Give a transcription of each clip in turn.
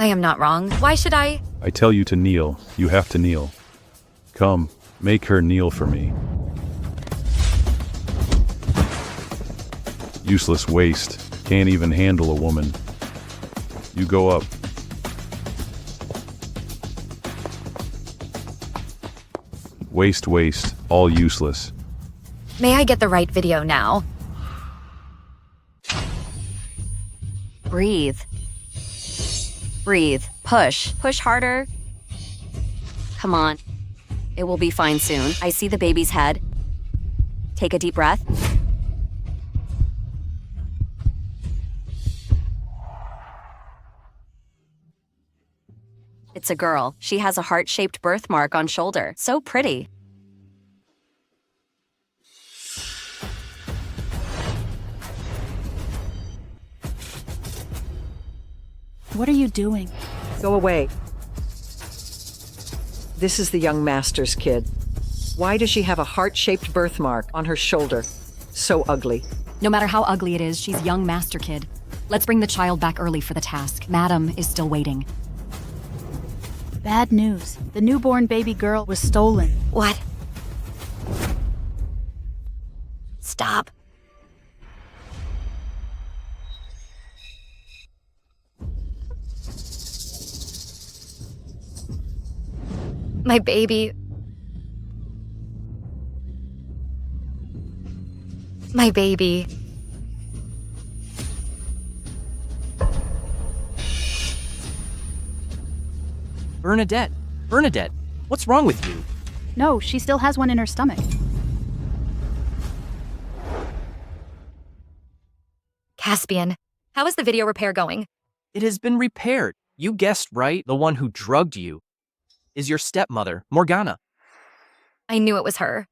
I am not wrong. Why should I? I tell you to kneel. You have to kneel. Come, make her kneel for me. Useless waste. Can't even handle a woman. You go up. Waste, all useless. May I get the right video now? Breathe. Breathe. Push. Push harder. Come on. It will be fine soon. I see the baby's head. Take a deep breath. It's a girl. She has a heart-shaped birthmark on shoulder. So pretty. What are you doing? Go away. This is the young master's kid. Why does she have a heart-shaped birthmark on her shoulder? So ugly. No matter how ugly it is, she's young master kid. Let's bring the child back early for the task. Madam is still waiting. Bad news. The newborn baby girl was stolen. What? Stop. My baby. My baby. Bernadette, what's wrong with you? No, she still has one in her stomach. Caspian, how is the video repair going? It has been repaired. You guessed right, the one who drugged you is your stepmother, Morgana. I knew it was her.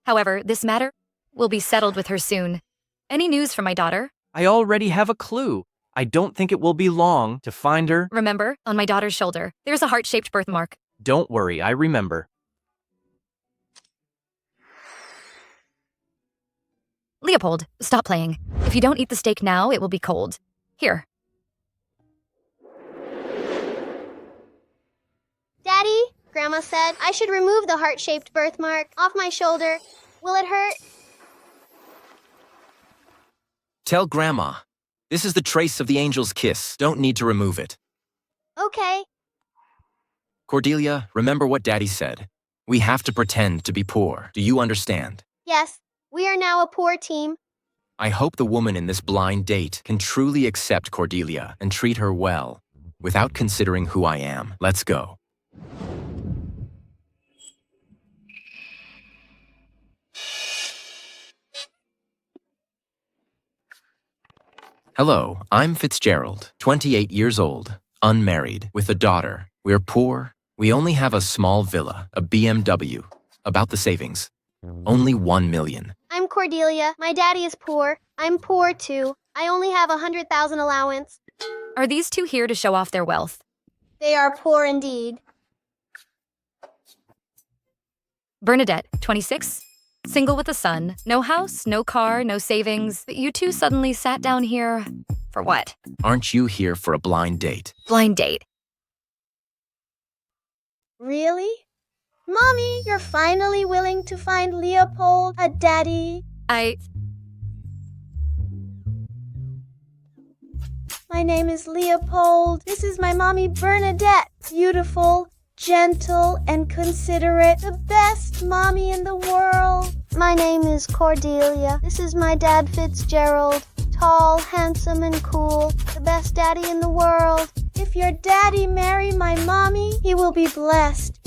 However, this matter will be settled with her soon. Any news from my daughter? I already have a clue. I don't think it will be long to find her. Remember, on my daughter's shoulder, there's a heart-shaped birthmark. Don't worry, I remember. Leopold, stop playing. If you don't eat the steak now, it will be cold. Here. Daddy, Grandma said I should remove the heart-shaped birthmark off my shoulder. Will it hurt? Tell Grandma. This is the trace of the angel's kiss. Don't need to remove it. Okay. Cordelia, remember what Daddy said. We have to pretend to be poor. Do you understand? Yes, we are now a poor team. I hope the woman in this blind date can truly accept Cordelia and treat her well, without considering who I am. Let's go. Hello, I'm Fitzgerald, 28 years old, unmarried, with a daughter. We're poor. We only have a small villa, a BMW. About the savings. Only 1 million. I'm Cordelia. My daddy is poor. I'm poor too. I only have 100,000 allowance. Are these two here to show off their wealth? They are poor indeed. Bernadette, 26, single with a son, no house, no car, no savings, but you two suddenly sat down here for what? Aren't you here for a blind date? Blind date. Really? Mommy, you're finally willing to find Leopold a daddy? My name is Leopold. This is my mommy Bernadette. Beautiful, gentle, and considerate. The best mommy in the world. My name is Cordelia. This is my dad Fitzgerald. Tall, handsome, and cool. The best daddy in the world. If your daddy marry my mommy, he will be blessed.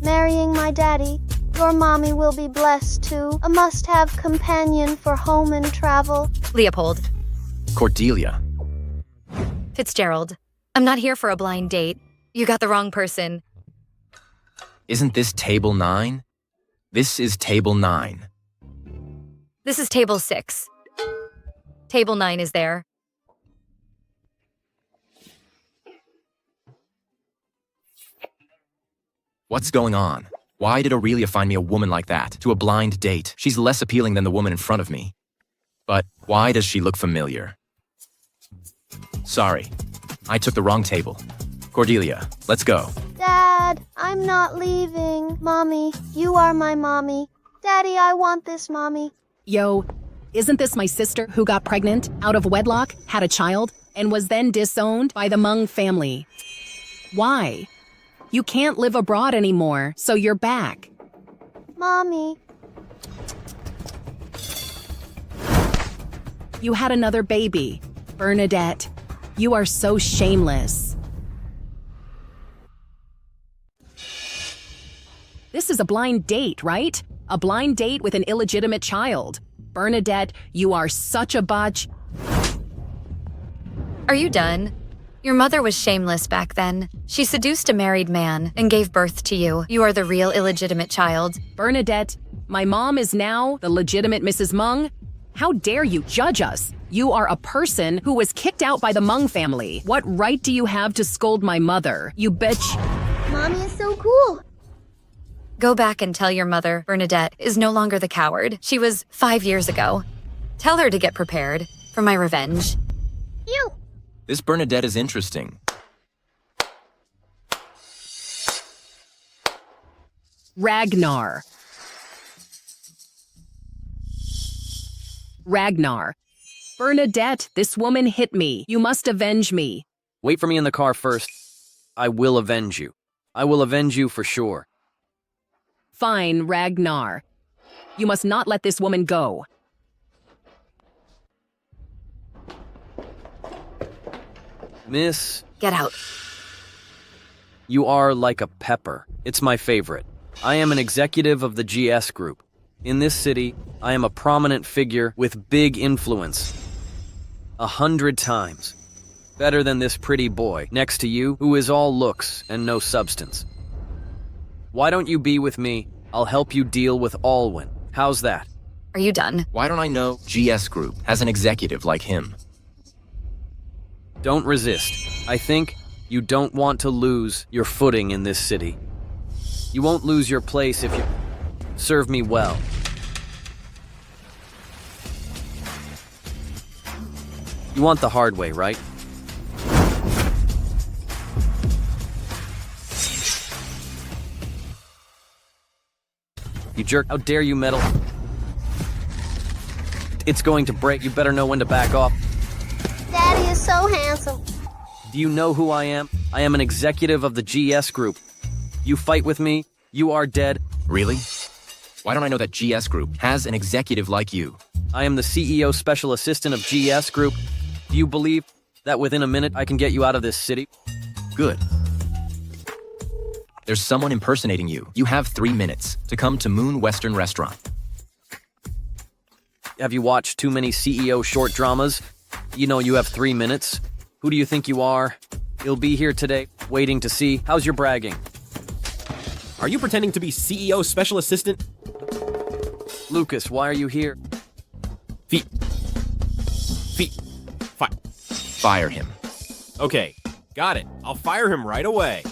Marrying my daddy, your mommy will be blessed too. A must-have companion for home and travel. Leopold. Cordelia. Fitzgerald. I'm not here for a blind date. You got the wrong person. Isn't this table 9? This is table 9. This is table 6. Table 9 is there. What's going on? Why did Aurelia find me a woman like that, to a blind date? She's less appealing than the woman in front of me. But why does she look familiar? Sorry, I took the wrong table. Cordelia, let's go. Dad, I'm not leaving. Mommy, you are my mommy. Daddy, I want this mommy. Yo, isn't this my sister who got pregnant, out of wedlock, had a child, and was then disowned by the Mung family? Why? You can't live abroad anymore, so you're back. Mommy. You had another baby, Bernadette. You are so shameless. This is a blind date, right? A blind date with an illegitimate child. Bernadette, you are such a butch. Are you done? Your mother was shameless back then. She seduced a married man and gave birth to you. You are the real illegitimate child. Bernadette, my mom is now the legitimate Mrs. Mung. How dare you judge us? You are a person who was kicked out by the Mung family. What right do you have to scold my mother, you bitch? Mommy is so cool. Go back and tell your mother, Bernadette, is no longer the coward she was 5 years ago. Tell her to get prepared for my revenge. You. This Bernadette is interesting. Ragnar. Bernadette, this woman hit me. You must avenge me. Wait for me in the car first. I will avenge you. I will avenge you for sure. Fine, Ragnar. You must not let this woman go. Miss, Get out. you are like a pepper. It's my favorite. I am an executive of the GS Group. In this city, I am a prominent figure with big influence. 100 times. Better than this pretty boy next to you who is all looks and no substance. Why don't you be with me? I'll help you deal with Alwyn. How's that? Are you done? Why don't I know GS Group has an executive like him? Don't resist. I think you don't want to lose your footing in this city. You won't lose your place if you serve me well. You want the hard way, right? You jerk, how dare you meddle? It's going to break, you better know when to back off. Daddy is so handsome. Do you know who I am? I am an executive of the GS Group. You fight with me, you are dead. Really? Why don't I know that GS Group has an executive like you? I am the CEO Special Assistant of GS Group. Do you believe that within a minute I can get you out of this city? Good. There's someone impersonating you. You have 3 minutes to come to Moon Western Restaurant. Have you watched too many CEO short dramas? You know you have 3 minutes. Who do you think you are? You'll be here today, waiting to see. How's your bragging? Are you pretending to be CEO Special Assistant? Lucas, why are you here? Feet. Fire him. Okay, got it. I'll fire him right away.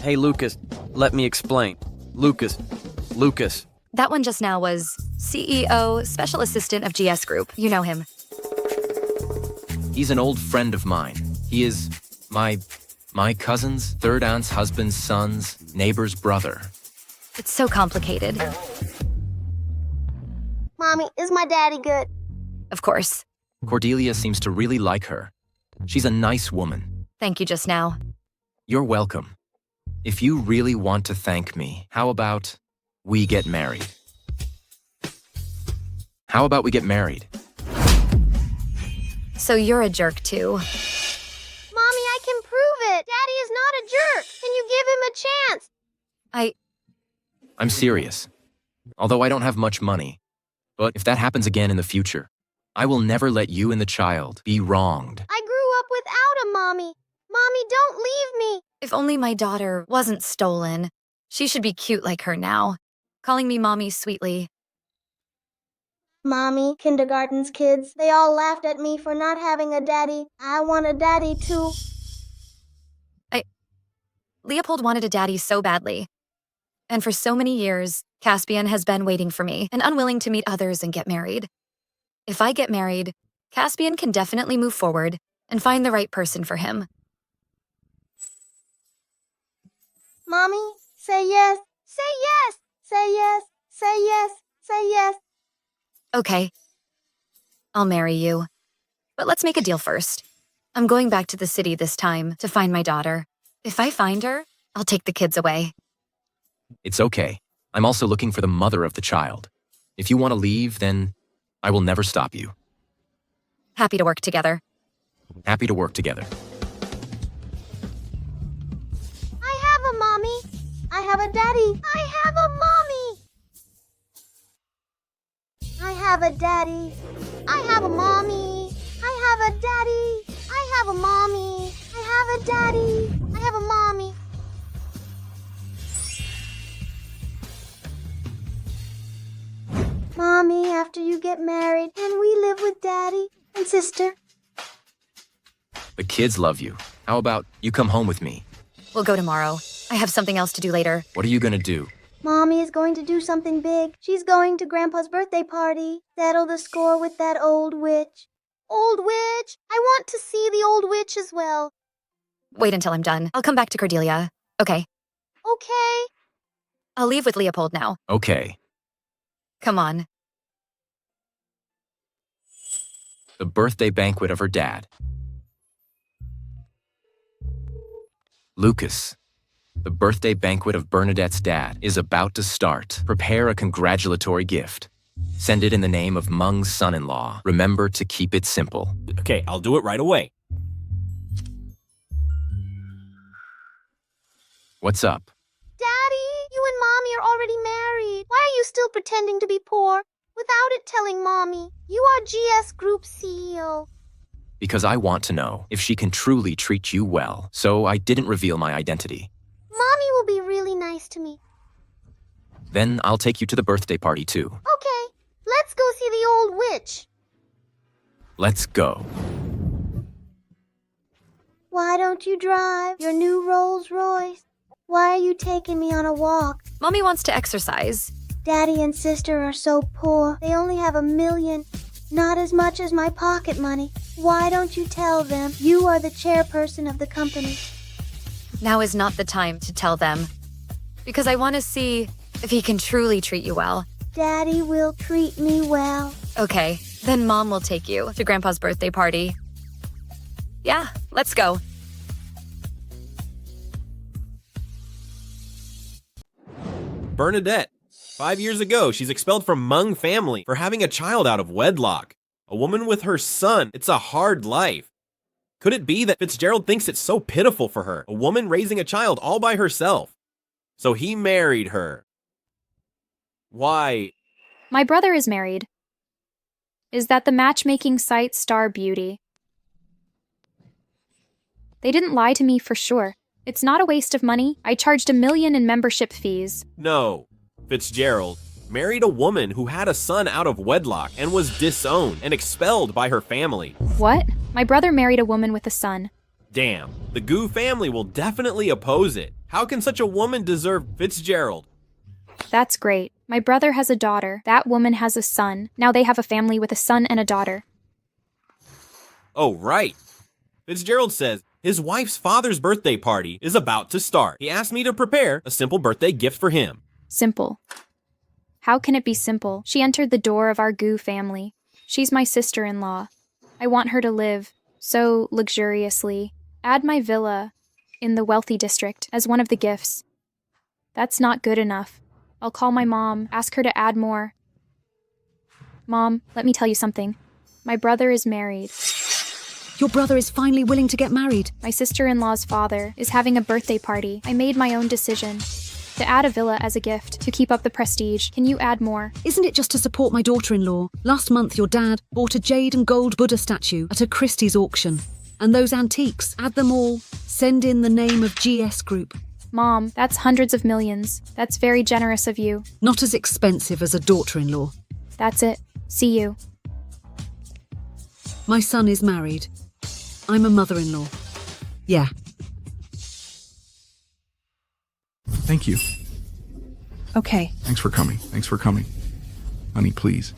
Hey, Lucas, let me explain. Lucas. That one just now was CEO, Special Assistant of GS Group. You know him. He's an old friend of mine. He is my cousin's third aunt's husband's son's neighbor's brother. It's so complicated. Mommy, is my daddy good? Of course. Cordelia seems to really like her. She's a nice woman. Thank you just now. You're welcome. If you really want to thank me, how about we get married? How about we get married? So you're a jerk too. Mommy, I can prove it. Daddy is not a jerk. Can you give him a chance? I'm serious. Although I don't have much money. But if that happens again in the future, I will never let you and the child be wronged. I grew up without a mommy. Mommy, don't leave me. If only my daughter wasn't stolen. She should be cute like her now, calling me mommy sweetly. Mommy, kindergarten's kids, they all laughed at me for not having a daddy. I want a daddy too. Leopold wanted a daddy so badly. And for so many years, Caspian has been waiting for me and unwilling to meet others and get married. If I get married, Caspian can definitely move forward and find the right person for him. Mommy, say yes. Say yes. Say yes. Say yes. Say yes. Okay. I'll marry you. But let's make a deal first. I'm going back to the city this time to find my daughter. If I find her, I'll take the kids away. It's okay. I'm also looking for the mother of the child. If you want to leave, then I will never stop you. Happy to work together. Happy to work together. I have a mommy. I have a daddy. I have a mommy. I have a daddy. I have a mommy. I have a daddy. I have a mommy. I have a daddy. I have a mommy. Mommy, after you get married, can we live with Daddy and sister? The kids love you. How about you come home with me? We'll go tomorrow. I have something else to do later. What are you gonna do? Mommy is going to do something big. She's going to Grandpa's birthday party. Settle the score with that old witch. Old witch! I want to see the old witch as well. Wait until I'm done. I'll come back to Cordelia. Okay. Okay. I'll leave with Leopold now. Okay. Come on. The birthday banquet of her dad. Lucas. The birthday banquet of Bernadette's dad is about to start. Prepare a congratulatory gift. Send it in the name of Mung's son-in-law. Remember to keep it simple. Okay, I'll do it right away. What's up? Daddy, you and Mommy are already married. Why are you still pretending to be poor? Without it telling Mommy, you are GS Group CEO. Because I want to know if she can truly treat you well, so I didn't reveal my identity. Mommy will be really nice to me. Then I'll take you to the birthday party too. Okay, let's go see the old witch. Let's go. Why don't you drive your new Rolls Royce? Why are you taking me on a walk? Mommy wants to exercise. Daddy and sister are so poor. They only have $1 million. Not as much as my pocket money. Why don't you tell them you are the chairperson of the company? Now is not the time to tell them. Because I want to see if he can truly treat you well. Daddy will treat me well. Okay, then Mom will take you to Grandpa's birthday party. Yeah, let's go. Bernadette. 5 years ago, she's expelled from Mung family for having a child out of wedlock. A woman with her son. It's a hard life. Could it be that Fitzgerald thinks it's so pitiful for her, a woman raising a child all by herself? So he married her. Why? My brother is married. Is that the matchmaking site Star Beauty? They didn't lie to me for sure. It's not a waste of money. I charged $1 million in membership fees. No. Fitzgerald married a woman who had a son out of wedlock and was disowned and expelled by her family. What? My brother married a woman with a son. Damn, the Gu family will definitely oppose it. How can such a woman deserve Fitzgerald? That's great. My brother has a daughter. That woman has a son. Now they have a family with a son and a daughter. Oh, right. Fitzgerald says his wife's father's birthday party is about to start. He asked me to prepare a simple birthday gift for him. Simple. How can it be simple? She entered the door of our Gu family. She's my sister-in-law. I want her to live so luxuriously. Add my villa in the wealthy district as one of the gifts. That's not good enough. I'll call my mom, ask her to add more. Mom, let me tell you something. My brother is married. Your brother is finally willing to get married. My sister-in-law's father is having a birthday party. I made my own decision. To add a villa as a gift, to keep up the prestige. Can you add more? Isn't it just to support my daughter-in-law? Last month, your dad bought a jade and gold Buddha statue at a Christie's auction. And those antiques, add them all. Send in the name of GS Group. Mom, that's hundreds of millions. That's very generous of you. Not as expensive as a daughter-in-law. That's it. See you. My son is married. I'm a mother-in-law. Yeah. Thank you. Okay. Thanks for coming. Thanks for coming. Honey, please.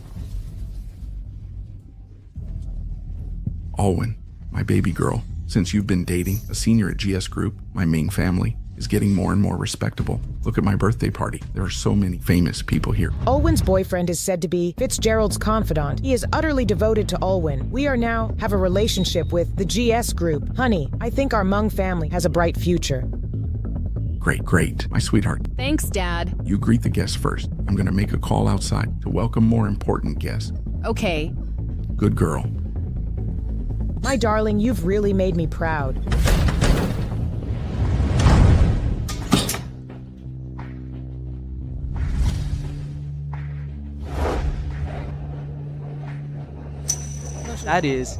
Alwyn, my baby girl, since you've been dating a senior at GS Group, my Ming family, is getting more and more respectable. Look at my birthday party. There are so many famous people here. Olwyn's boyfriend is said to be Fitzgerald's confidant. He is utterly devoted to Olwyn. We are now have a relationship with the GS group. Honey, I think our Mung family has a bright future. Great, my sweetheart. Thanks, Dad. You greet the guests first. I'm gonna make a call outside to welcome more important guests. Okay. Good girl. My darling, you've really made me proud.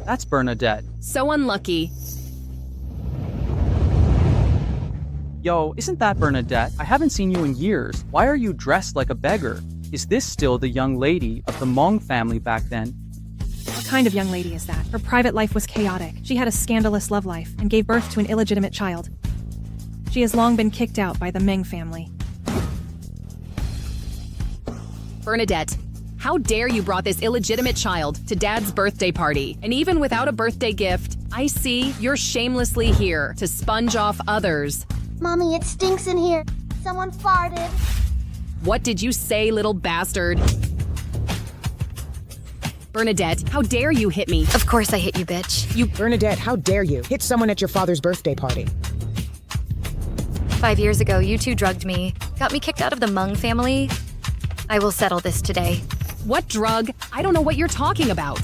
That's Bernadette. So unlucky. Yo, isn't that Bernadette? I haven't seen you in years. Why are you dressed like a beggar? Is this still the young lady of the Mung family back then? What kind of young lady is that? Her private life was chaotic. She had a scandalous love life and gave birth to an illegitimate child. She has long been kicked out by the Meng family. Bernadette, how dare you brought this illegitimate child to Dad's birthday party? And even without a birthday gift, I see you're shamelessly here to sponge off others. Mommy, it stinks in here. Someone farted. What did you say, little bastard? Bernadette, how dare you hit me? Of course I hit you, bitch. Bernadette, how dare you hit someone at your father's birthday party? 5 years ago, you two drugged me, got me kicked out of the Mung family. I will settle this today. What drug? I don't know what you're talking about.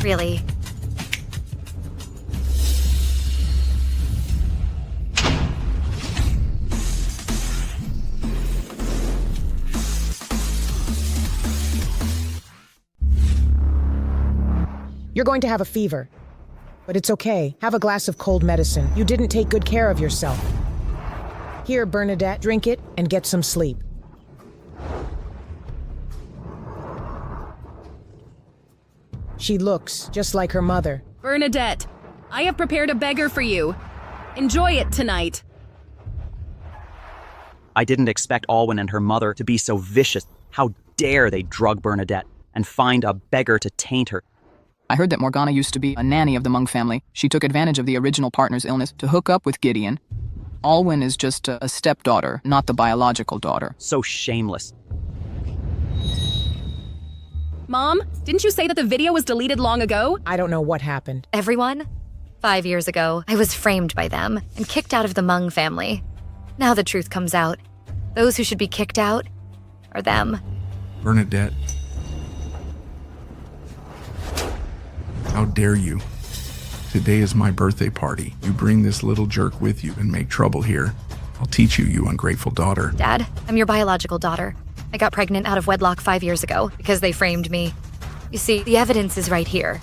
Really. You're going to have a fever. But it's okay. Have a glass of cold medicine. You didn't take good care of yourself. Here, Bernadette, drink it and get some sleep. She looks just like her mother. Bernadette, I have prepared a beggar for you. Enjoy it tonight. I didn't expect Alwyn and her mother to be so vicious. How dare they drug Bernadette and find a beggar to taint her? I heard that Morgana used to be a nanny of the Mung family. She took advantage of the original partner's illness to hook up with Gideon. Alwyn is just a stepdaughter, not the biological daughter. So shameless. Mom, didn't you say that the video was deleted long ago? I don't know what happened. Everyone? 5 years ago, I was framed by them and kicked out of the Mung family. Now the truth comes out. Those who should be kicked out are them. Bernadette. How dare you? Today is my birthday party. You bring this little jerk with you and make trouble here. I'll teach you, you ungrateful daughter. Dad, I'm your biological daughter. I got pregnant out of wedlock 5 years ago because they framed me. You see, the evidence is right here.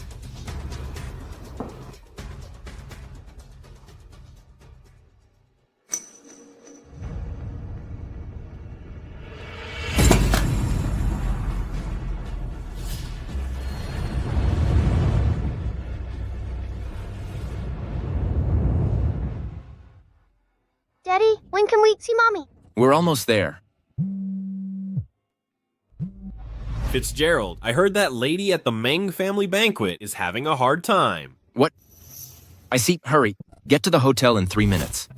Daddy, when can we see Mommy? We're almost there. Fitzgerald, I heard that lady at the Meng family banquet is having a hard time. What? I see. Hurry. Get to the hotel in 3 minutes.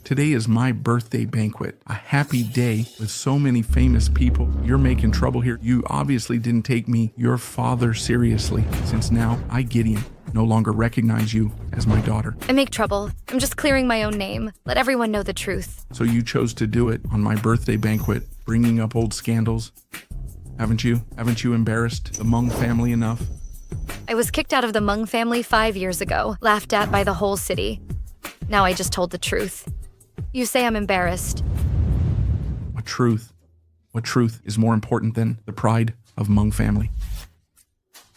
Today is my birthday banquet. A happy day with so many famous people. You're making trouble here. You obviously didn't take me, your father, seriously, since now I, Gideon, no longer recognize you as my daughter. I make trouble. I'm just clearing my own name. Let everyone know the truth. So you chose to do it on my birthday banquet, bringing up old scandals. Haven't you? Haven't you embarrassed the Mung family enough? I was kicked out of the Mung family 5 years ago, laughed at by the whole city. Now I just told the truth. You say I'm embarrassed. What truth? What truth is more important than the pride of Mung family?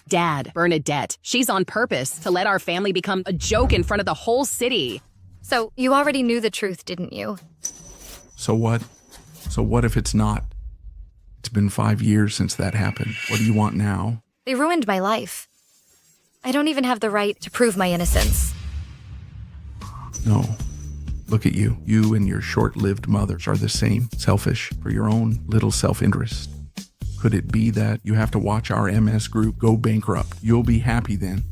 Dad, Bernadette, she's on purpose to let our family become a joke in front of the whole city. So you already knew the truth, didn't you? So what? So what if it's not? It's been 5 years since that happened. What do you want now? They ruined my life. I don't even have the right to prove my innocence. No. Look at you. You and your short-lived mothers are the same. Selfish for your own little self-interest. Could it be that you have to watch our MS group go bankrupt? You'll be happy then.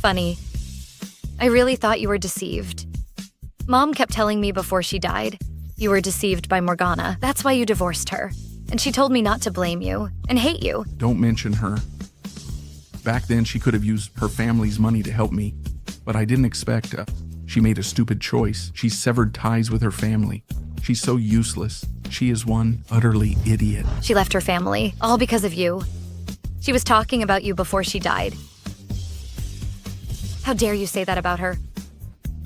Funny. I really thought you were deceived. Mom kept telling me before she died, you were deceived by Morgana. That's why you divorced her. And she told me not to blame you and hate you. Don't mention her. Back then, she could have used her family's money to help me, but I didn't expect. She made a stupid choice. She severed ties with her family. She's so useless. She is one utterly idiot. She left her family, all because of you. She was talking about you before she died. How dare you say that about her?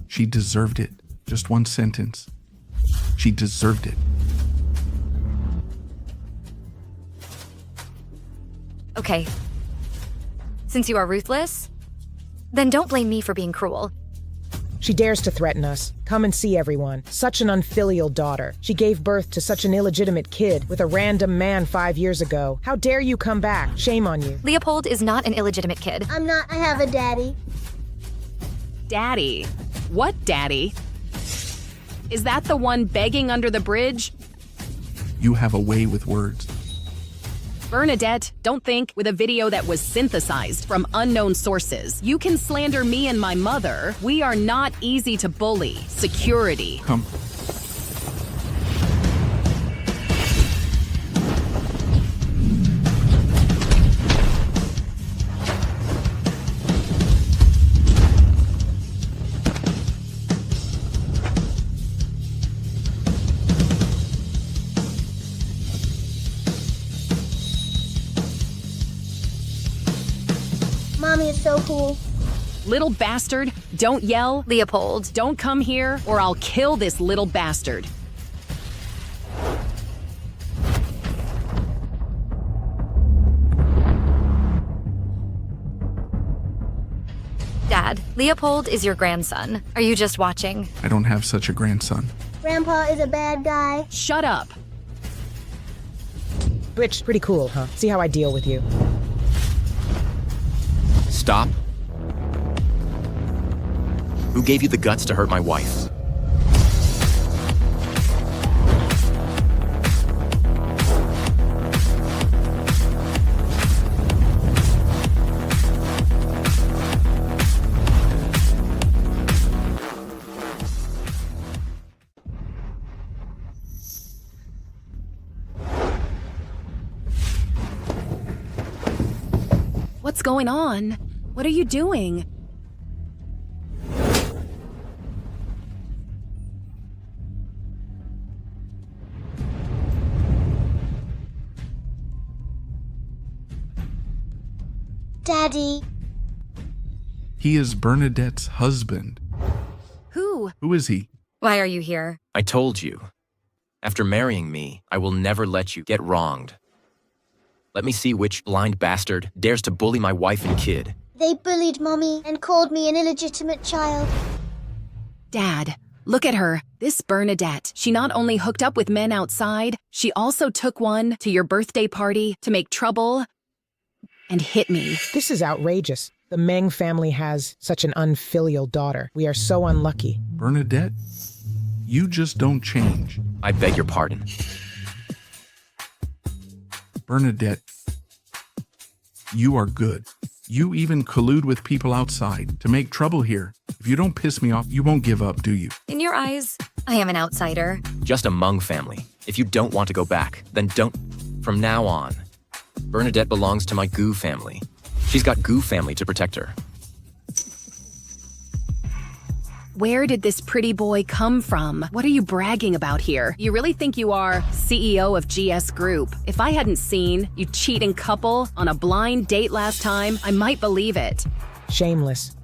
She deserved it. Just one sentence. She deserved it. Okay. Since you are ruthless, then don't blame me for being cruel. She dares to threaten us. Come and see everyone. Such an unfilial daughter. She gave birth to such an illegitimate kid with a random man 5 years ago. How dare you come back? Shame on you. Leopold is not an illegitimate kid. I'm not. I have a daddy. Daddy? What daddy? Is that the one begging under the bridge? You have a way with words. Bernadette, don't think with a video that was synthesized from unknown sources. You can slander me and my mother. We are not easy to bully. Security. Come. Mommy is so cool. Little bastard, don't yell. Leopold. Don't come here or I'll kill this little bastard. Dad, Leopold is your grandson. Are you just watching? I don't have such a grandson. Grandpa is a bad guy. Shut up. Which, pretty cool, huh? See how I deal with you. Stop. Who gave you the guts to hurt my wife? What's going on? What are you doing? Daddy. He is Bernadette's husband. Who? Who is he? Why are you here? I told you. After marrying me, I will never let you get wronged. Let me see which blind bastard dares to bully my wife and kid. They bullied Mommy and called me an illegitimate child. Dad, look at her. This Bernadette. She not only hooked up with men outside, she also took one to your birthday party to make trouble and hit me. This is outrageous. The Meng family has such an unfilial daughter. We are so unlucky. Bernadette, you just don't change. I beg your pardon. Bernadette, you are good. You even collude with people outside to make trouble here. If you don't piss me off, you won't give up, do you? In your eyes, I am an outsider. Just a Mung family. If you don't want to go back, then don't. From now on, Bernadette belongs to my Goo family. She's got Goo family to protect her. Where did this pretty boy come from? What are you bragging about here? You really think you are CEO of GS Group? If I hadn't seen you cheating couple on a blind date last time, I might believe it. Shameless.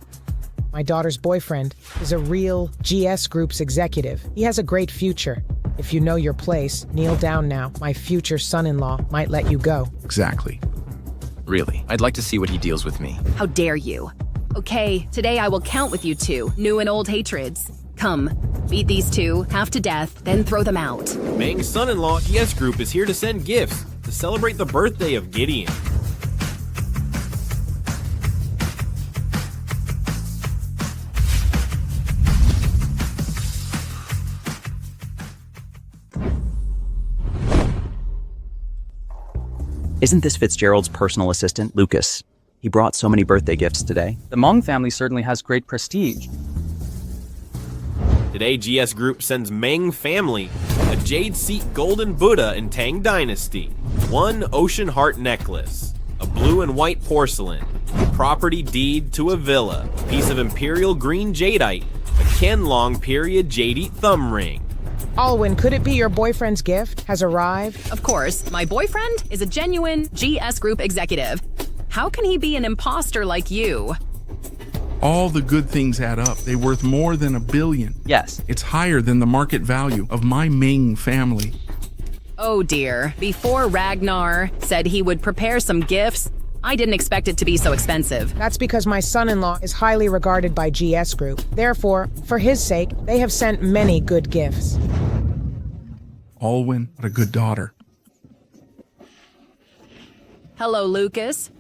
My daughter's boyfriend is a real GS Group's executive. He has a great future. If you know your place, kneel down now. My future son-in-law might let you go. Exactly. Really, I'd like to see what he deals with me. How dare you? Okay, today I will count with you two, new and old hatreds. Come, beat these two, half to death, then throw them out. Mang's son-in-law, GS Group, is here to send gifts to celebrate the birthday of Gideon. Isn't this Fitzgerald's personal assistant, Lucas? he brought so many birthday gifts today. The Mung family certainly has great prestige. Today, GS Group sends Meng family a jade seat golden Buddha in Tang Dynasty, one ocean heart necklace, a blue and white porcelain, a property deed to a villa, a piece of imperial green jadeite, a Qianlong period jadite thumb ring. Alwyn, could it be your boyfriend's gift has arrived? Of course, my boyfriend is a genuine GS Group executive. How can he be an imposter like you? All the good things add up. They're worth more than $1 billion. Yes. It's higher than the market value of my Ming family. Oh dear, before Ragnar said he would prepare some gifts, I didn't expect it to be so expensive. That's because my son-in-law is highly regarded by GS Group. Therefore, for his sake, they have sent many good gifts. Alwyn, what a good daughter. Hello, Lucas.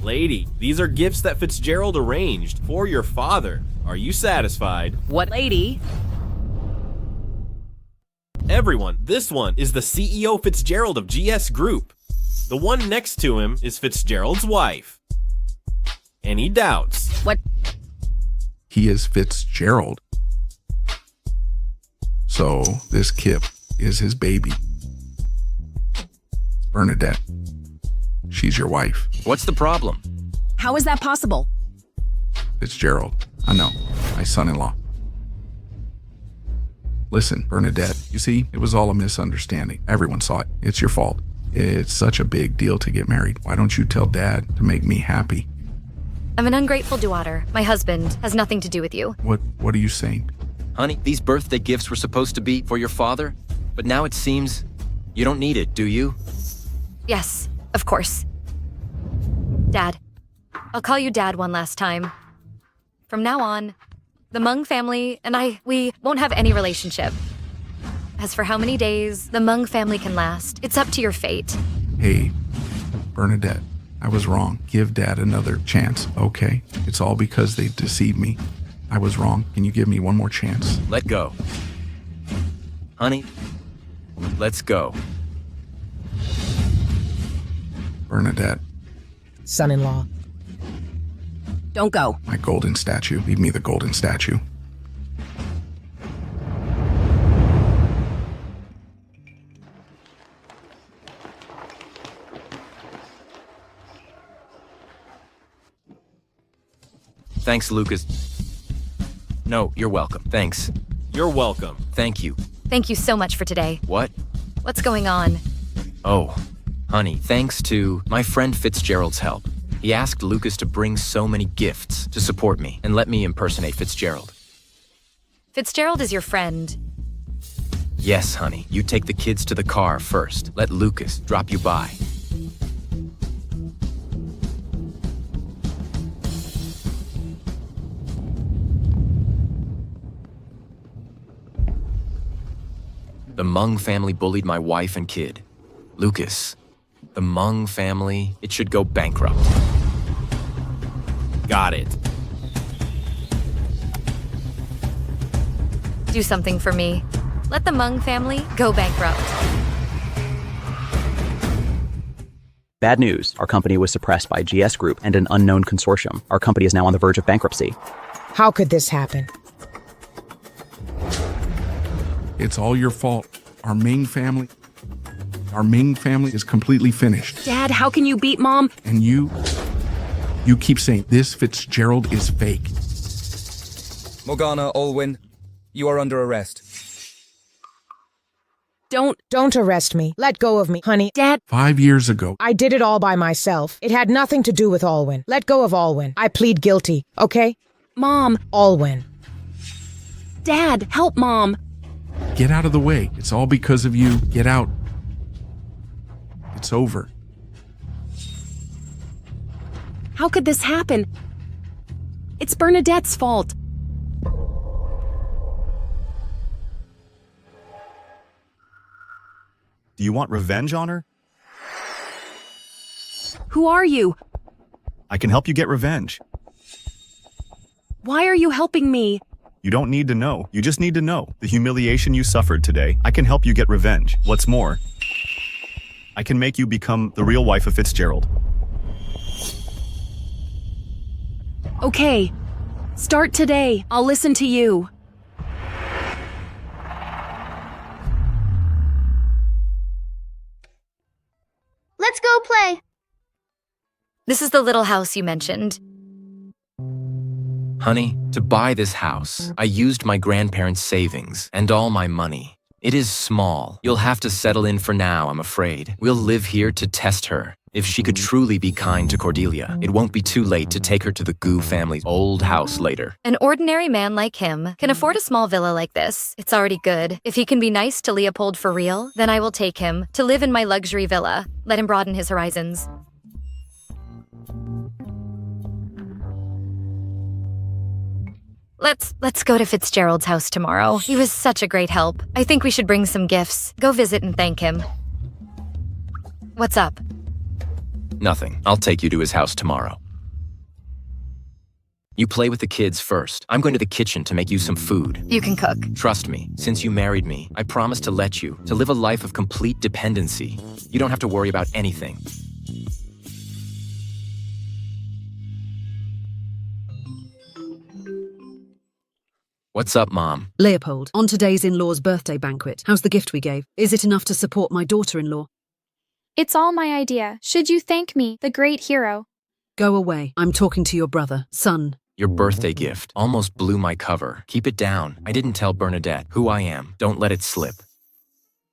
Lady, these are gifts that Fitzgerald arranged for your father. Are you satisfied? What lady? Everyone, this one is the CEO Fitzgerald of GS Group. The one next to him is Fitzgerald's wife. Any doubts? What? He is Fitzgerald. So this Kip is his baby. Bernadette. She's your wife. What's the problem? How is that possible? Fitzgerald. I know. My son-in-law. Listen, Bernadette, you see, it was all a misunderstanding. Everyone saw it. It's your fault. It's such a big deal to get married. Why don't you tell Dad to make me happy? I'm an ungrateful daughter. My husband has nothing to do with you. What are you saying? Honey, these birthday gifts were supposed to be for your father, but now it seems you don't need it, do you? Yes, of course. Dad. I'll call you Dad one last time. From now on, the Mung family and we won't have any relationship. As for how many days the Mung family can last, it's up to your fate. Hey, Bernadette, I was wrong. Give Dad another chance, okay? It's all because they deceived me. I was wrong. Can you give me one more chance? Let go. Honey, let's go. Bernadette. Son-in-law. Don't go. My golden statue. Leave me the golden statue. Thanks, Lucas. No, you're welcome. Thanks. You're welcome. Thank you. Thank you so much for today. What? What's going on? Oh, honey, thanks to my friend Fitzgerald's help. He asked Lucas to bring so many gifts to support me and let me impersonate Fitzgerald. Fitzgerald is your friend. Yes, honey. You take the kids to the car first. Let Lucas drop you by. The Mung family bullied my wife and kid. Lucas, the Mung family, it should go bankrupt. Got it. Do something for me. Let the Mung family go bankrupt. Bad news. Our company was suppressed by GS Group and an unknown consortium. Our company is now on the verge of bankruptcy. How could this happen? It's all your fault. Our Ming family is completely finished. Dad, how can you beat Mom? And you keep saying this Fitzgerald is fake. Morgana, Olwyn, you are under arrest. Don't arrest me. Let go of me, honey. Dad. 5 years ago. I did it all by myself. It had nothing to do with Alwyn. Let go of Alwyn. I plead guilty, okay? Mom. Alwyn. Dad, help Mom. Get out of the way. It's all because of you. Get out. It's over. How could this happen? It's Bernadette's fault. Do you want revenge on her? Who are you? I can help you get revenge. Why are you helping me? You don't need to know. You just need to know the humiliation you suffered today. I can help you get revenge. What's more, I can make you become the real wife of Fitzgerald. Okay. Start today. I'll listen to you. Let's go play. This is the little house you mentioned. Honey, to buy this house, I used my grandparents' savings and all my money. It is small. You'll have to settle in for now, I'm afraid. We'll live here to test her. If she could truly be kind to Cordelia, it won't be too late to take her to the Gu family's old house later. An ordinary man like him can afford a small villa like this. It's already good. If he can be nice to Leopold for real, then I will take him to live in my luxury villa. Let him broaden his horizons. Let's go to Fitzgerald's house tomorrow. He was such a great help. I think we should bring some gifts. Go visit and thank him. What's up? Nothing. I'll take you to his house tomorrow. You play with the kids first. I'm going to the kitchen to make you some food. You can cook. Trust me, since you married me, I promise to let you, to live a life of complete dependency. You don't have to worry about anything. What's up, Mom? Leopold, on today's in-law's birthday banquet, how's the gift we gave? Is it enough to support my daughter-in-law? It's all my idea. Should you thank me, the great hero? Go away. I'm talking to your brother, son. Your birthday gift almost blew my cover. Keep it down. I didn't tell Bernadette who I am. Don't let it slip.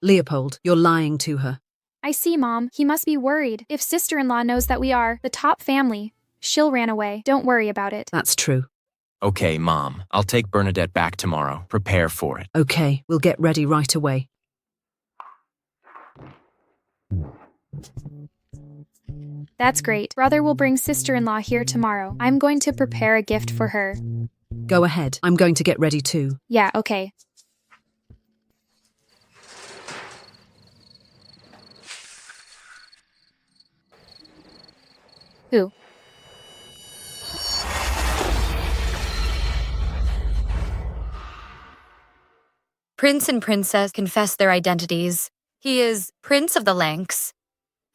Leopold, you're lying to her. I see, Mom. He must be worried. If sister-in-law knows that we are the top family, she'll ran away. Don't worry about it. That's true. Okay, Mom. I'll take Bernadette back tomorrow. Prepare for it. Okay, we'll get ready right away. That's great. Brother will bring sister-in-law here tomorrow. I'm going to prepare a gift for her. Go ahead. I'm going to get ready too. Yeah, okay. Who? Prince and Princess confess their identities. He is Prince of the Lanks,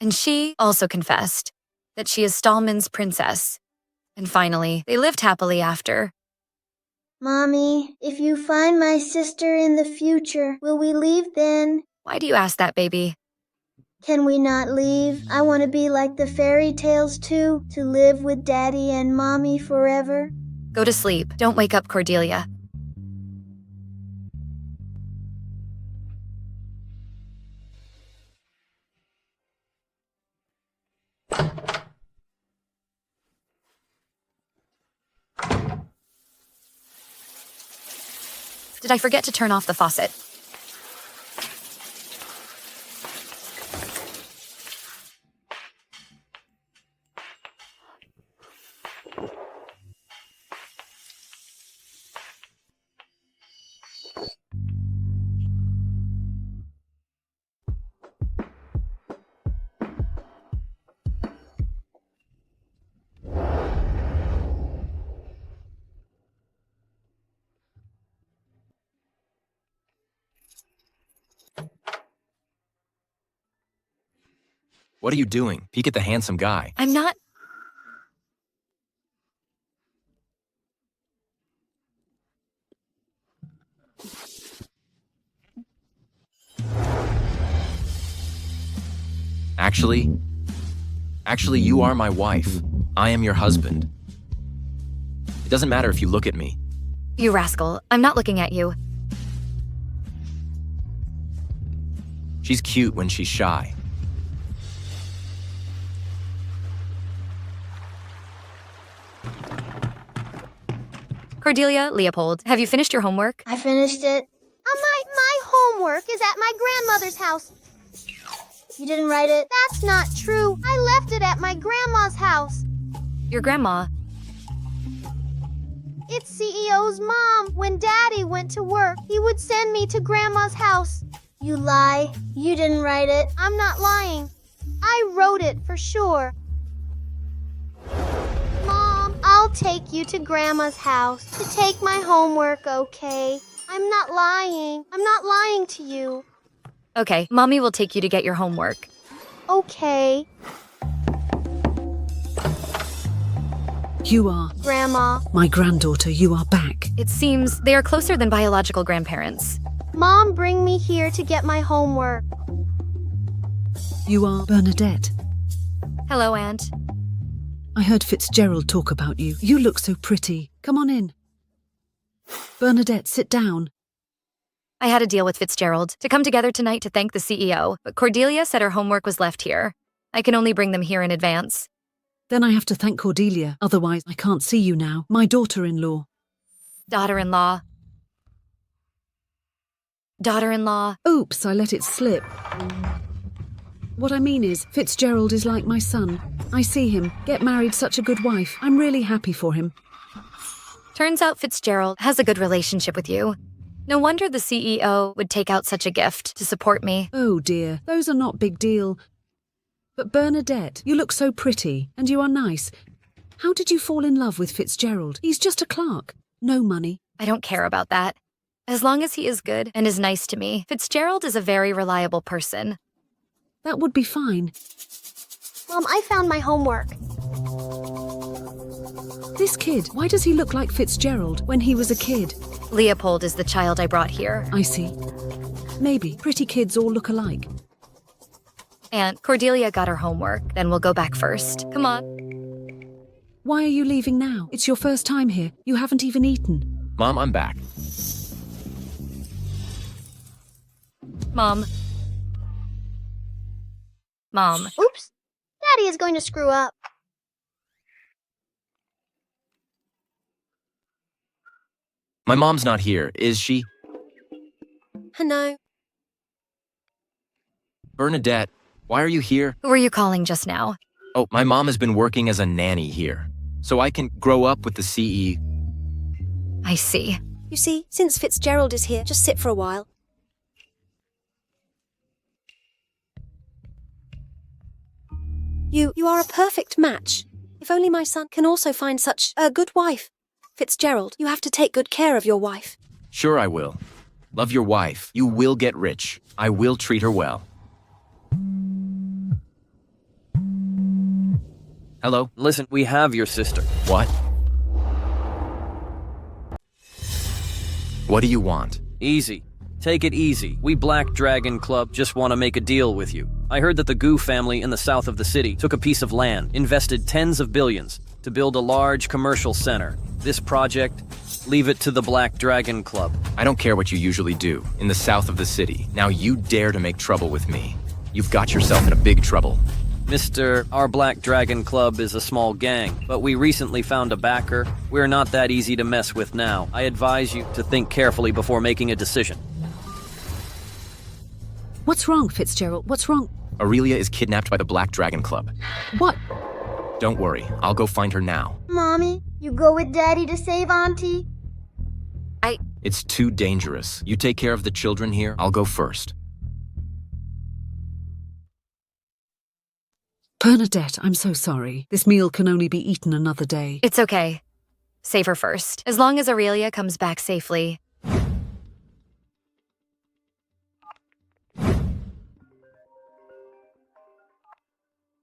and she also confessed that she is Stallman's princess. And finally, they lived happily after. Mommy, if you find my sister in the future, will we leave then? Why do you ask that, baby? Can we not leave? I want to be like the fairy tales too, to live with Daddy and Mommy forever. Go to sleep. Don't wake up Cordelia. Did I forget to turn off the faucet? What are you doing? Peek at the handsome guy. I'm not... Actually, you are my wife. I am your husband. It doesn't matter if you look at me. You rascal. I'm not looking at you. She's cute when she's shy. Cordelia, Leopold, have you finished your homework? I finished it. My homework is at my grandmother's house. You didn't write it? That's not true. I left it at my grandma's house. Your grandma? It's CEO's mom. When Daddy went to work, he would send me to grandma's house. You lie. You didn't write it. I'm not lying. I wrote it for sure. Mom, I'll take you to grandma's house to take my homework, okay? I'm not lying. I'm not lying to you. Okay, Mommy will take you to get your homework. Okay, You are. Grandma. My granddaughter, you are back. It seems they are closer than biological grandparents. Mom, bring me here to get my homework. You are Bernadette. Hello, Aunt. I heard Fitzgerald talk about you. You look so pretty. Come on in. Bernadette, sit down. I had a deal with Fitzgerald to come together tonight to thank the CEO, but Cordelia said her homework was left here. I can only bring them here in advance. Then I have to thank Cordelia, otherwise I can't see you now. My daughter-in-law. Daughter-in-law. Daughter-in-law. Oops, I let it slip. What I mean is, Fitzgerald is like my son. I see him, get married such a good wife. I'm really happy for him. Turns out Fitzgerald has a good relationship with you. No wonder the CEO would take out such a gift to support me. Oh dear, those are not big deal. But Bernadette, you look so pretty, and you are nice. How did you fall in love with Fitzgerald? He's just a clerk. No money. I don't care about that. As long as he is good and is nice to me, Fitzgerald is a very reliable person. That would be fine. Mom, I found my homework. This kid, why does he look like Fitzgerald when he was a kid? Leopold is the child I brought here. I see. Maybe. Pretty kids all look alike. Aunt, Cordelia got her homework, then we'll go back first. Come on. Why are you leaving now? It's your first time here. You haven't even eaten. Mom, I'm back. Mom. Mom. Oops. Daddy is going to screw up. My mom's not here, is she? No. Bernadette, why are you here? Who were you calling just now? Oh, my mom has been working as a nanny here, so I can grow up with the CE. I see. You see, since Fitzgerald is here, just sit for a while. You are a perfect match. If only my son can also find such a good wife. Fitzgerald, you have to take good care of your wife. Sure I will. Love your wife. You will get rich. I will treat her well. Hello? Listen, we have your sister. What? What do you want? Easy. Take it easy. We Black Dragon Club just want to make a deal with you. I heard that the Gu family in the south of the city took a piece of land, invested tens of billions, to build a large commercial center. This project, leave it to the Black Dragon Club. I don't care what you usually do in the south of the city. Now you dare to make trouble with me. You've got yourself in a big trouble. Our Black Dragon Club is a small gang, but we recently found a backer. We're not that easy to mess with now. I advise you to think carefully before making a decision. What's wrong, Fitzgerald? What's wrong? Aurelia is kidnapped by the Black Dragon Club. What? Don't worry, I'll go find her now. Mommy, you go with Daddy to save Auntie? It's too dangerous. You take care of the children here, I'll go first. Bernadette, I'm so sorry. This meal can only be eaten another day. It's okay. Save her first. As long as Aurelia comes back safely.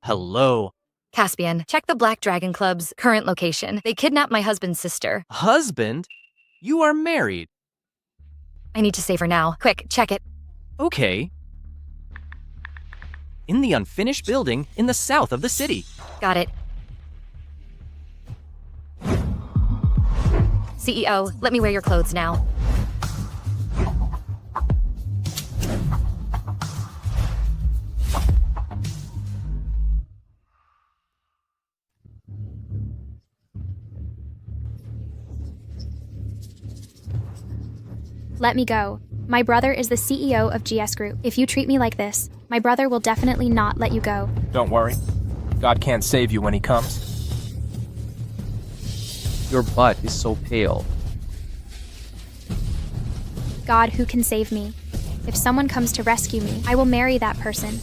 Hello. Caspian, check the Black Dragon Club's current location. They kidnapped my husband's sister. Husband? You are married. I need to save her now. Quick, check it. Okay. In the unfinished building in the south of the city. Got it. CEO, let me wear your clothes now. Let me go. My brother is the CEO of GS Group. If you treat me like this, my brother will definitely not let you go. Don't worry. God can't save you when he comes. Your butt is so pale. God who can save me. If someone comes to rescue me, I will marry that person.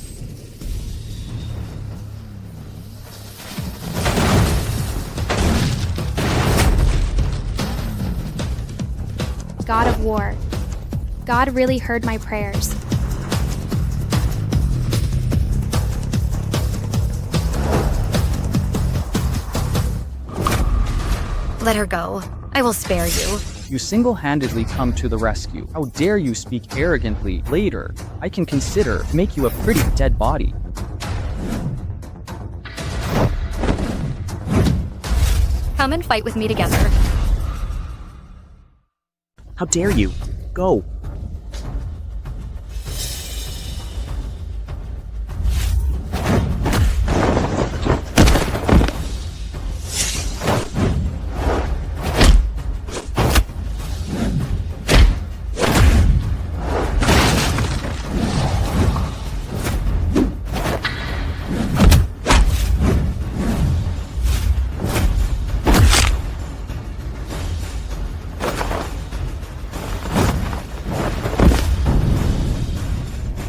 God of war. God really heard my prayers. Let her go. I will spare you. You single-handedly come to the rescue. How dare you speak arrogantly? Later, I can consider to make you a pretty dead body. Come and fight with me together. How dare you? Go.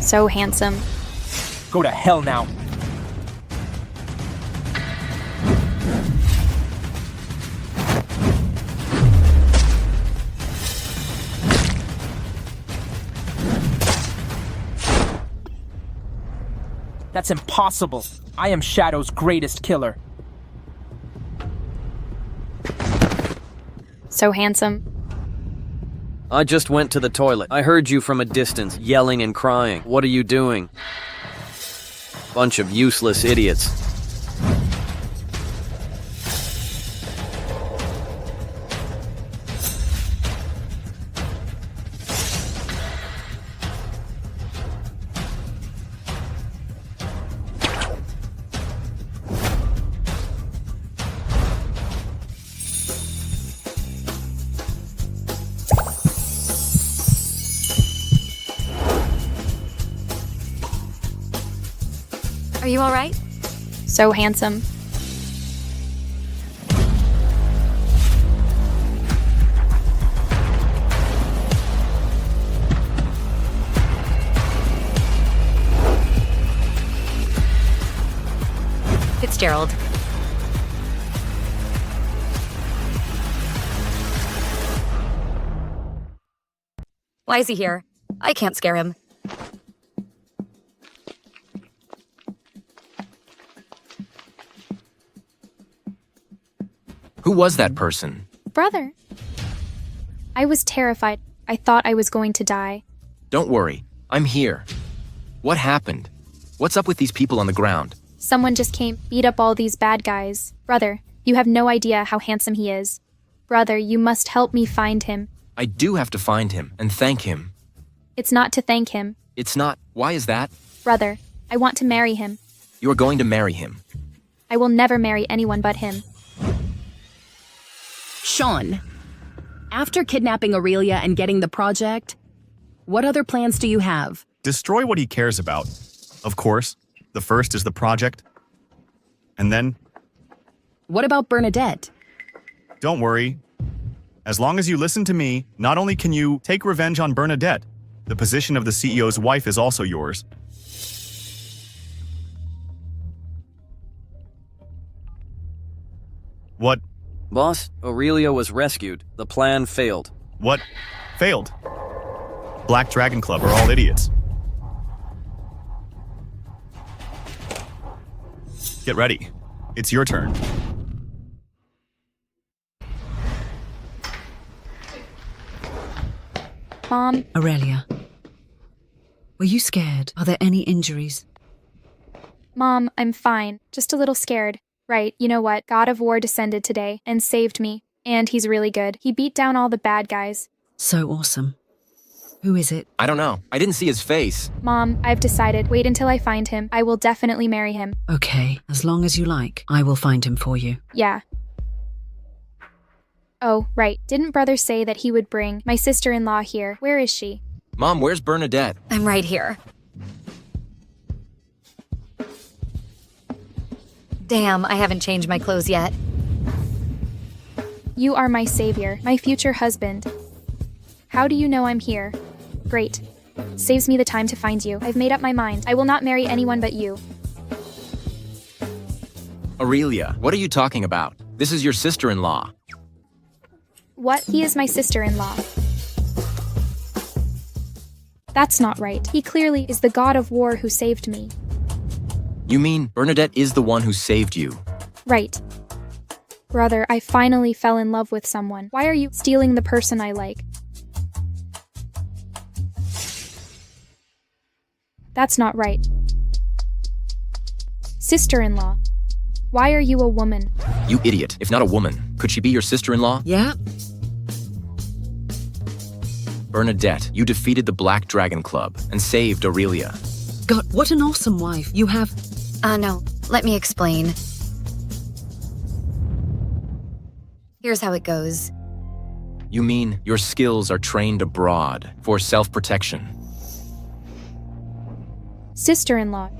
So handsome. Go to hell now. That's impossible. I am Shadow's greatest killer. So handsome. I just went to the toilet. I heard you from a distance, yelling and crying. What are you doing? Bunch of useless idiots. Are you all right? So handsome. Fitzgerald. Why is he here? I can't scare him. Who was that person? Brother. I was terrified. I thought I was going to die. Don't worry. I'm here. What happened? What's up with these people on the ground? Someone just came, beat up all these bad guys. Brother, you have no idea how handsome he is. Brother, you must help me find him. I do have to find him and thank him. It's not to thank him. It's not. Why is that? Brother, I want to marry him. You are going to marry him. I will never marry anyone but him. Sean, after kidnapping Aurelia and getting the project, what other plans do you have? Destroy what he cares about. Of course, the first is the project. And then, What about Bernadette? don't worry. As long as you listen to me, not only can you take revenge on Bernadette, the position of the CEO's wife is also yours. What? Boss, Aurelia was rescued. The plan failed. What? Failed? Black Dragon Club are all idiots. Get ready. It's your turn. Mom, Aurelia, were you scared? Are there any injuries? Mom, I'm fine. Just a little scared. Right, you know what? God of War descended today and saved me. And he's really good. He beat down all the bad guys. So awesome. Who is it? I don't know. I didn't see his face. Mom, I've decided. Wait until I find him. I will definitely marry him. Okay, as long as you like. I will find him for you. Yeah. Oh, right. Didn't brother say that he would bring my sister-in-law here? Where is she? Mom, where's Bernadette? I'm right here. Damn, I haven't changed my clothes yet. You are my savior, my future husband. How do you know I'm here? Great. Saves me the time to find you. I've made up my mind. I will not marry anyone but you. Aurelia, what are you talking about? This is your sister-in-law. What? He is my sister-in-law. That's not right. He clearly is the god of war who saved me. You mean Bernadette is the one who saved you? Right. Brother, I finally fell in love with someone. Why are you stealing the person I like? That's not right. Sister-in-law, why are you a woman? You idiot. If not a woman, could she be your sister-in-law? Yeah. Bernadette, you defeated the Black Dragon Club and saved Aurelia. God, what an awesome wife. You have... No, let me explain. Here's how it goes. You mean your skills are trained abroad for self-protection? Sister-in-law,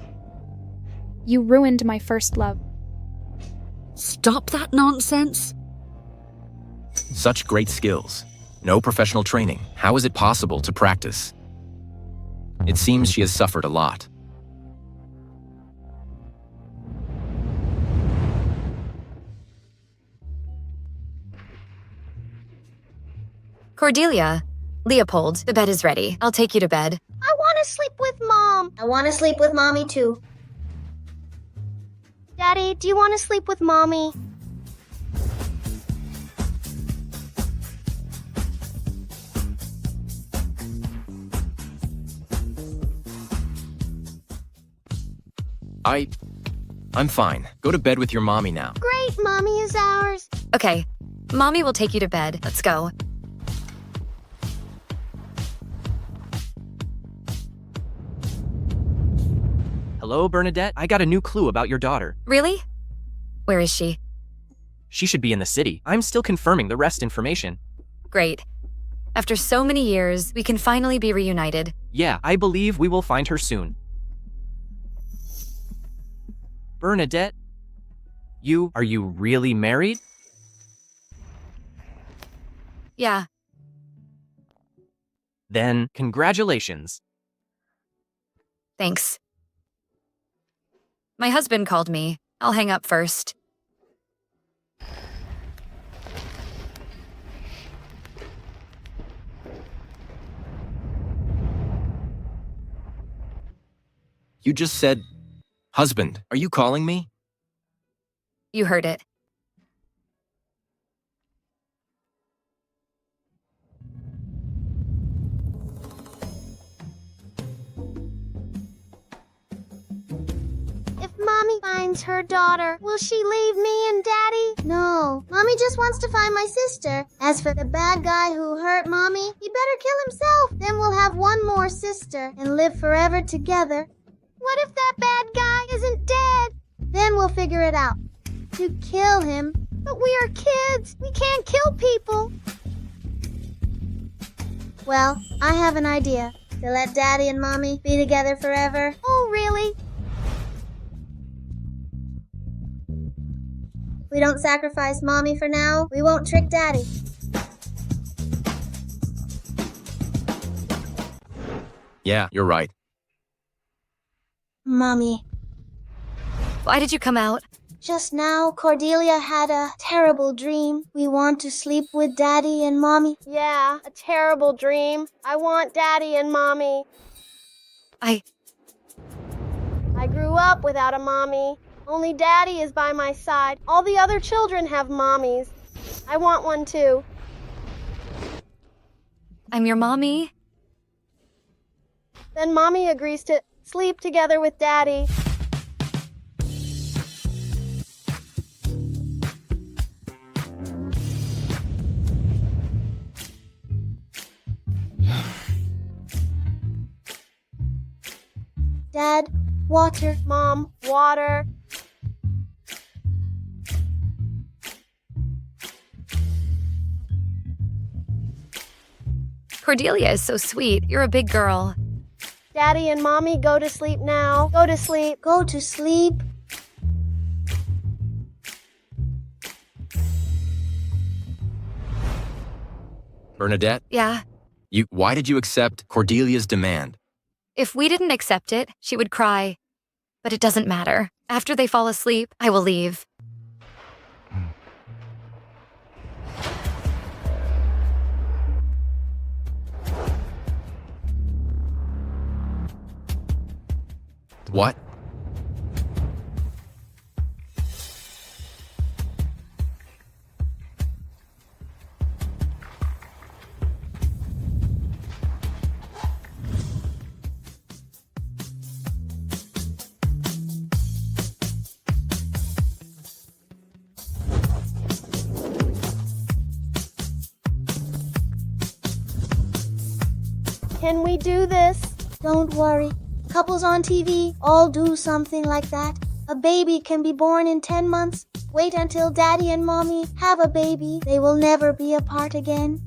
you ruined my first love. Stop that nonsense. Such great skills. No professional training. How is it possible to practice? It seems she has suffered a lot. Cordelia, Leopold, the bed is ready. I'll take you to bed. I want to sleep with Mom. I want to sleep with Mommy too. Daddy, do you want to sleep with Mommy? I'm fine. Go to bed with your mommy now. Great, Mommy is ours. Okay, Mommy will take you to bed. Let's go. Hello, Bernadette. I got a new clue about your daughter. Really? Where is she? She should be in the city. I'm still confirming the rest information. Great. After so many years, we can finally be reunited. Yeah, I believe we will find her soon. Bernadette, are you really married? Yeah. Then, congratulations. Thanks. My husband called me. I'll hang up first. You just said, husband, are you calling me? You heard it. If Mommy finds her daughter, will she leave me and Daddy? No, Mommy just wants to find my sister. As for the bad guy who hurt Mommy, he better kill himself. Then we'll have one more sister and live forever together. What if that bad guy isn't dead? Then we'll figure it out. To kill him. But we are kids. We can't kill people. Well, I have an idea. To let Daddy and Mommy be together forever. Oh, really? If we don't sacrifice Mommy for now, we won't trick Daddy. Yeah, you're right. Mommy. Why did you come out? Just now, Cordelia had a terrible dream. We want to sleep with Daddy and Mommy. Yeah, a terrible dream. I want Daddy and Mommy. I grew up without a mommy. Only Daddy is by my side. All the other children have mommies. I want one too. I'm your mommy. Then Mommy agrees to sleep together with Daddy. Dad, water. Mom, water. Cordelia is so sweet. You're a big girl. Daddy and Mommy, go to sleep now. Go to sleep. Go to sleep. Bernadette? Yeah? Why did you accept Cordelia's demand? If we didn't accept it, she would cry. But it doesn't matter. After they fall asleep, I will leave. What? Can we do this? Don't worry. Couples on TV all do something like that. A baby can be born in 10 months. Wait until Daddy and Mommy have a baby. They will never be apart again.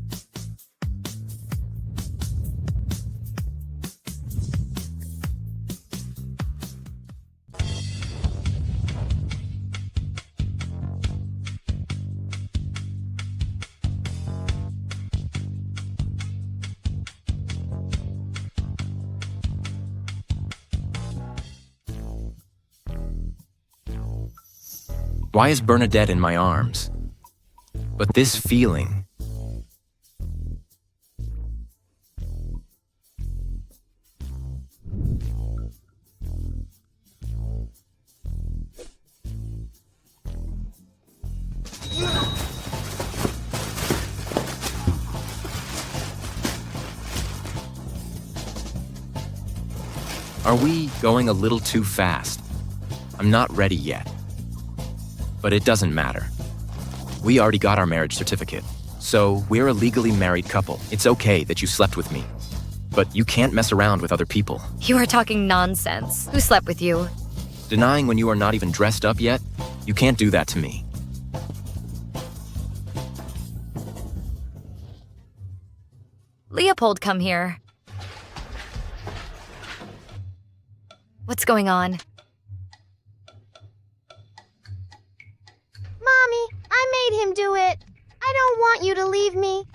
Why is Bernadette in my arms? But this feeling... Are we going a little too fast? I'm not ready yet. But it doesn't matter. We already got our marriage certificate, so we're a legally married couple. It's okay that you slept with me, but you can't mess around with other people. You are talking nonsense. Who slept with you? Denying when you are not even dressed up yet? You can't do that to me. Leopold, come here. What's going on? Mommy, I made him do it. I don't want you to leave me.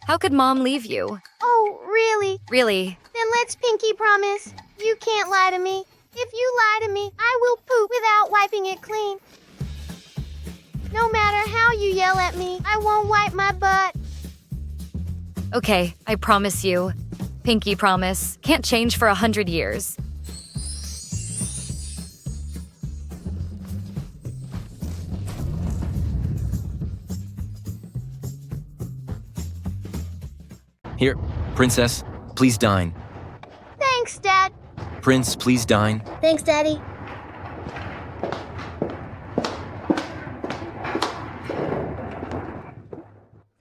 How could Mom leave you? Oh, really? Really? Then let's pinky promise. You can't lie to me. If you lie to me, I will poop without wiping it clean. No matter how you yell at me, I won't wipe my butt. Okay, I promise you. Pinky promise. Can't change for 100 years. Here, Princess, please dine. Thanks, Dad. Prince, please dine. Thanks, Daddy.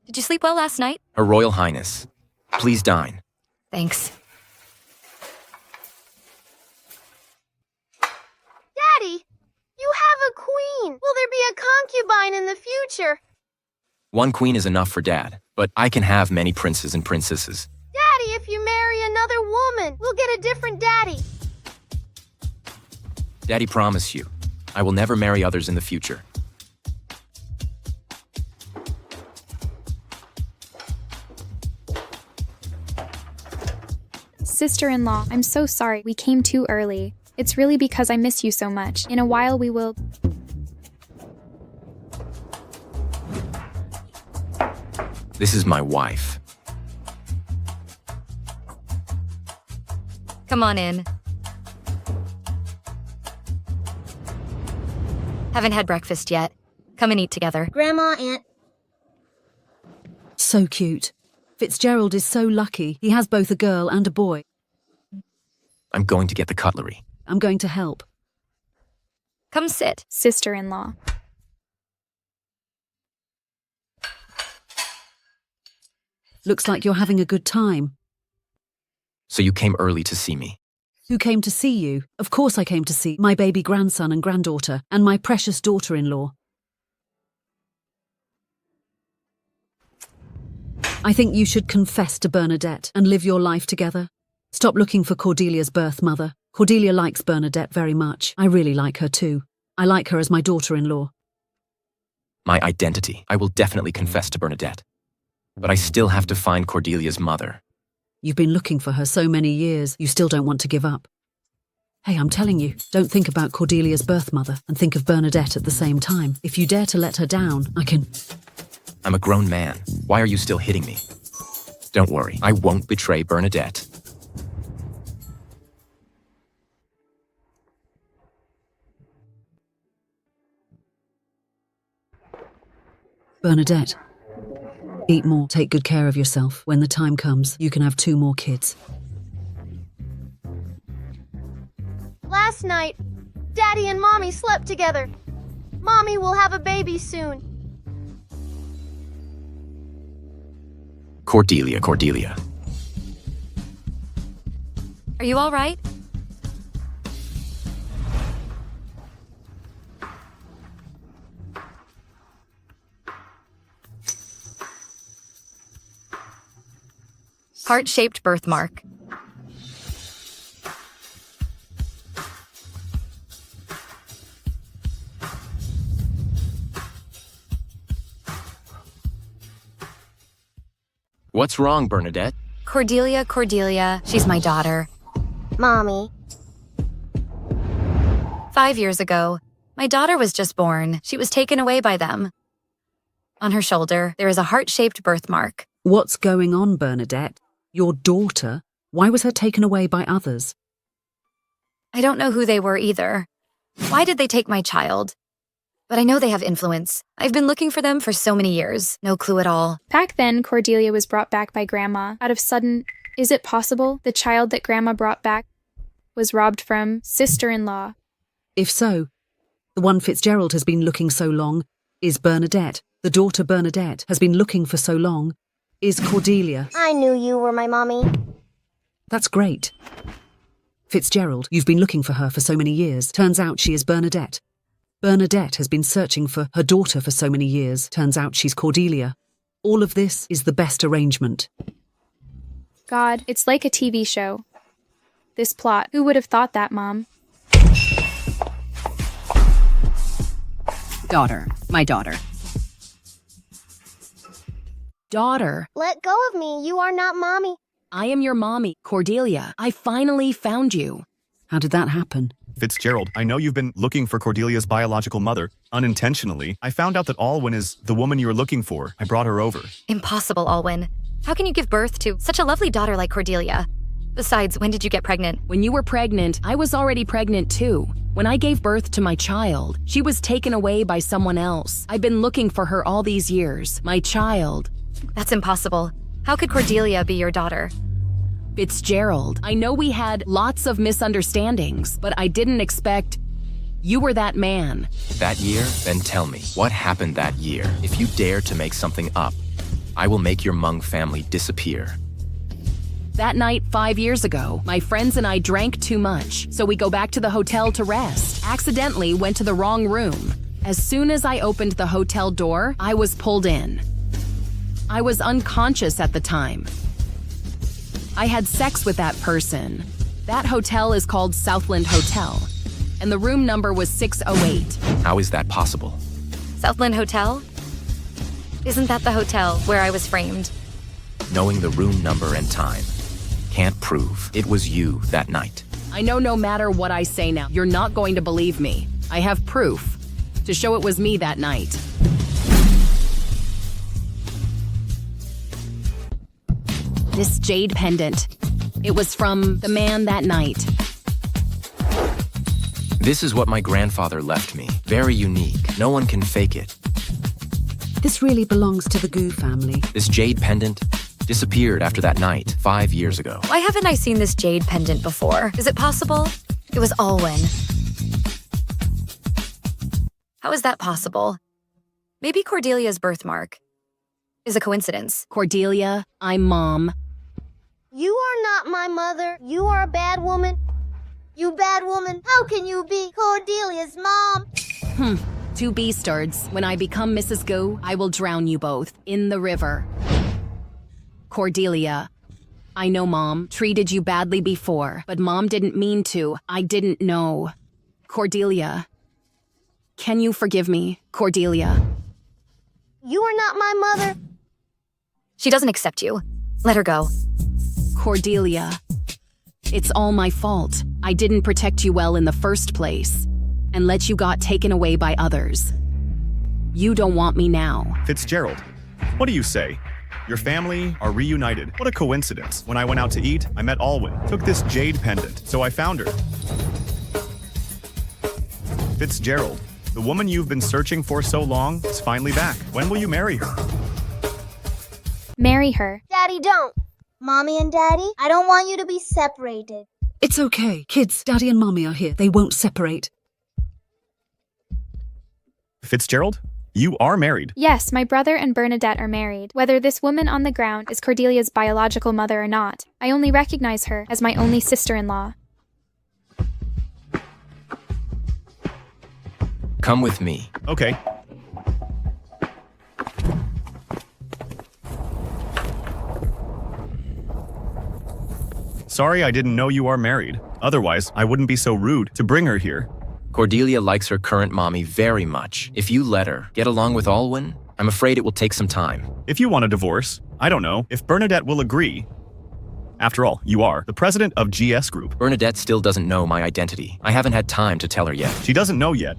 Did you sleep well last night? Her Royal Highness, please dine. Thanks. Daddy, you have a queen. Will there be a concubine in the future? One queen is enough for Dad, but I can have many princes and princesses. Daddy, if you marry another woman, we'll get a different daddy. Daddy, promise you, I will never marry others in the future. Sister-in-law, I'm so sorry we came too early. It's really because I miss you so much. In a while we will... This is my wife. Come on in. Haven't had breakfast yet. Come and eat together. Grandma, Aunt. So cute. Fitzgerald is so lucky. He has both a girl and a boy. I'm going to get the cutlery. I'm going to help. Come sit. Sister-in-law. Looks like you're having a good time. So you came early to see me. Who came to see you? Of course I came to see my baby grandson and granddaughter, and my precious daughter-in-law. I think you should confess to Bernadette and live your life together. Stop looking for Cordelia's birth mother. Cordelia likes Bernadette very much. I really like her too. I like her as my daughter-in-law. My identity. I will definitely confess to Bernadette. But I still have to find Cordelia's mother. You've been looking for her so many years, you still don't want to give up. Hey, I'm telling you, don't think about Cordelia's birth mother and think of Bernadette at the same time. If you dare to let her down, I can... I'm a grown man. Why are you still hitting me? Don't worry, I won't betray Bernadette. Bernadette, eat more, take good care of yourself. When the time comes, you can have 2 more kids. Last night, Daddy and Mommy slept together. Mommy will have a baby soon. Cordelia. Are you all right? Heart-shaped birthmark. What's wrong, Bernadette? Cordelia, she's my daughter. Mommy. 5 years ago, my daughter was just born. She was taken away by them. On her shoulder, there is a heart-shaped birthmark. What's going on, Bernadette? Your daughter? Why was her taken away by others? I don't know who they were either. Why did they take my child? But I know they have influence. I've been looking for them for so many years. No clue at all. Back then, Cordelia was brought back by Grandma. Out of sudden, is it possible the child that Grandma brought back was robbed from sister-in-law? If so, the one Fitzgerald has been looking so long is Bernadette. The daughter Bernadette has been looking for so long is Cordelia. I knew you were my mommy. That's great. Fitzgerald, you've been looking for her for so many years. Turns out she is Bernadette. Bernadette has been searching for her daughter for so many years. Turns out she's Cordelia. All of this is the best arrangement. God, it's like a TV show. This plot, who would have thought that, Mom? Daughter, my daughter. Daughter, Let go of me. You are not mommy. I am your mommy, Cordelia. I finally found you. How did that happen? Fitzgerald, I know you've been looking for Cordelia's biological mother. Unintentionally, I found out that Alwyn is the woman you were looking for. I brought her over. Impossible, Alwyn. How can you give birth to such a lovely daughter like Cordelia? Besides, when did you get pregnant? When you were pregnant, I was already pregnant too. When I gave birth to my child, she was taken away by someone else. I've been looking for her all these years. My child. That's impossible. How could Cordelia be your daughter? Fitzgerald, I know we had lots of misunderstandings, but I didn't expect you were that man. That year? Then tell me, what happened that year? If you dare to make something up, I will make your Mung family disappear. That night 5 years ago, my friends and I drank too much, so we go back to the hotel to rest. Accidentally went to the wrong room. As soon as I opened the hotel door, I was pulled in. I was unconscious at the time. I had sex with that person. That hotel is called Southland Hotel, and the room number was 608. How is that possible? Southland Hotel? Isn't that the hotel where I was framed? Knowing the room number and time can't prove it was you that night. I know no matter what I say now, you're not going to believe me. I have proof to show it was me that night. This jade pendant. It was from the man that night. This is what my grandfather left me. Very unique. No one can fake it. This really belongs to the Goo family. This jade pendant disappeared after that night 5 years ago. Why haven't I seen this jade pendant before? Is it possible? It was Alwyn. How is that possible? Maybe Cordelia's birthmark is a coincidence. Cordelia, I'm Mom. You are not my mother. You are a bad woman. You bad woman. How can you be Cordelia's mom? Two beastards. When I become Mrs. Goo, I will drown you both in the river. Cordelia, I know Mom treated you badly before, but Mom didn't mean to. I didn't know. Cordelia, can you forgive me, Cordelia? You are not my mother. She doesn't accept you. Let her go. Cordelia, it's all my fault. I didn't protect you well in the first place and let you got taken away by others. You don't want me now. Fitzgerald, what do you say? Your family are reunited. What a coincidence. When I went out to eat, I met Alwyn. Took this jade pendant, so I found her. Fitzgerald, the woman you've been searching for so long is finally back. When will you marry her? Marry her. Daddy, don't. Mommy and Daddy, I don't want you to be separated. It's okay. Kids, Daddy and Mommy are here. They won't separate. Fitzgerald, You are married. Yes, my brother and Bernadette are married. Whether this woman on the ground is Cordelia's biological mother or not, I only recognize her as my only sister-in-law. Come with me. Okay. Sorry I didn't know you are married. Otherwise, I wouldn't be so rude to bring her here. Cordelia likes her current mommy very much. If you let her get along with Alwyn, I'm afraid it will take some time. If you want a divorce, I don't know if Bernadette will agree. After all, you are the president of GS Group. Bernadette still doesn't know my identity. I haven't had time to tell her yet. She doesn't know yet.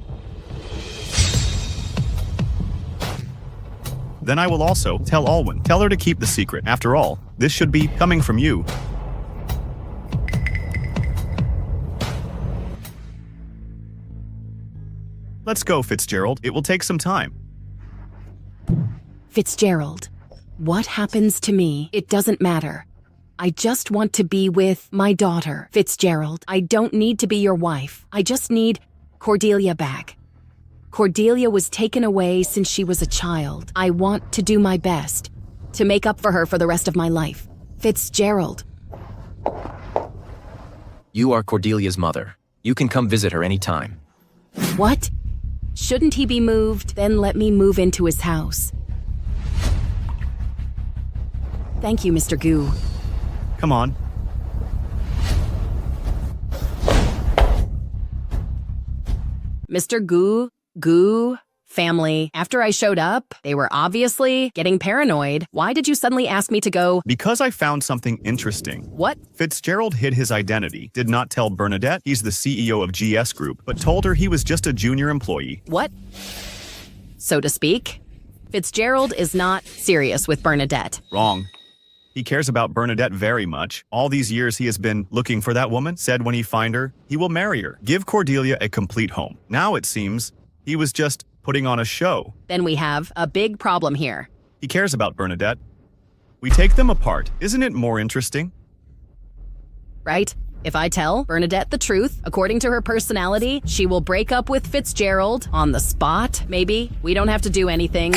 Then I will also tell Alwyn. Tell her to keep the secret. After all, this should be coming from you. Let's go, Fitzgerald. It will take some time. Fitzgerald, what happens to me, it doesn't matter. I just want to be with my daughter, Fitzgerald. I don't need to be your wife. I just need Cordelia back. Cordelia was taken away since she was a child. I want to do my best to make up for her for the rest of my life. Fitzgerald. You are Cordelia's mother. You can come visit her anytime. What? Shouldn't he be moved? Then let me move into his house. Thank you, Mr. Goo. Come on. Mr. Goo family. After I showed up, they were obviously getting paranoid. Why did you suddenly ask me to go? Because I found something interesting. What? Fitzgerald hid his identity, did not tell Bernadette he's the CEO of GS Group, but told her he was just a junior employee. What? So to speak, Fitzgerald is not serious with Bernadette. Wrong. He cares about Bernadette very much. All these years he has been looking for that woman, said when he find her, he will marry her, give Cordelia a complete home. Now it seems he was just putting on a show. Then we have a big problem here. He cares about Bernadette. We take them apart. Isn't it more interesting? Right? If I tell Bernadette the truth, according to her personality, she will break up with Fitzgerald on the spot, maybe. We don't have to do anything.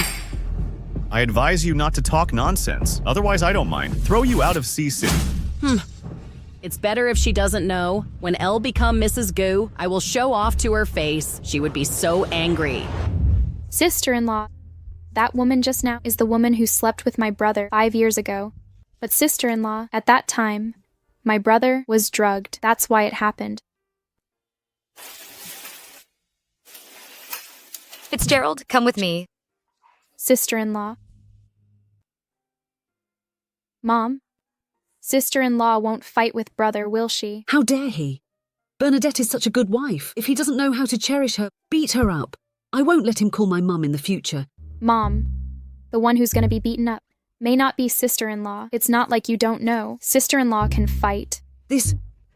I advise you not to talk nonsense. Otherwise, I don't mind. Throw you out of C City. It's better if she doesn't know. When Elle become Mrs. Goo, I will show off to her face. She would be so angry. Sister-in-law. That woman just now is the woman who slept with my brother 5 years ago. But sister-in-law, at that time, my brother was drugged. That's why it happened. Fitzgerald, come with me. Sister-in-law. Mom, sister-in-law won't fight with brother, will she? How dare he? Bernadette is such a good wife. If he doesn't know how to cherish her, beat her up. I won't let him call my mum in the future. Mom, the one who's going to be beaten up, may not be sister-in-law. It's not like you don't know. Sister-in-law can fight.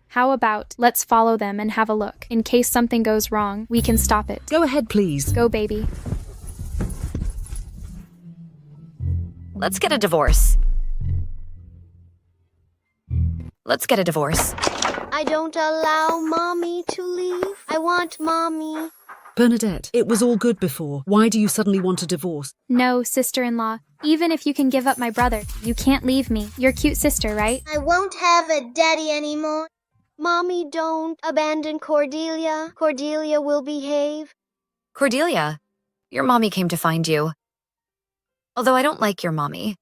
How about let's follow them and have a look. In case something goes wrong, we can stop it. Go ahead, please. Go, baby. Let's get a divorce. Let's get a divorce. I don't allow Mommy to leave. I want Mommy. Bernadette, it was all good before. Why do you suddenly want a divorce? No, sister-in-law. Even if you can give up my brother, you can't leave me. Your cute sister, right? I won't have a daddy anymore. Mommy, don't abandon Cordelia. Cordelia will behave. Cordelia, your mommy came to find you. Although I don't like your mommy,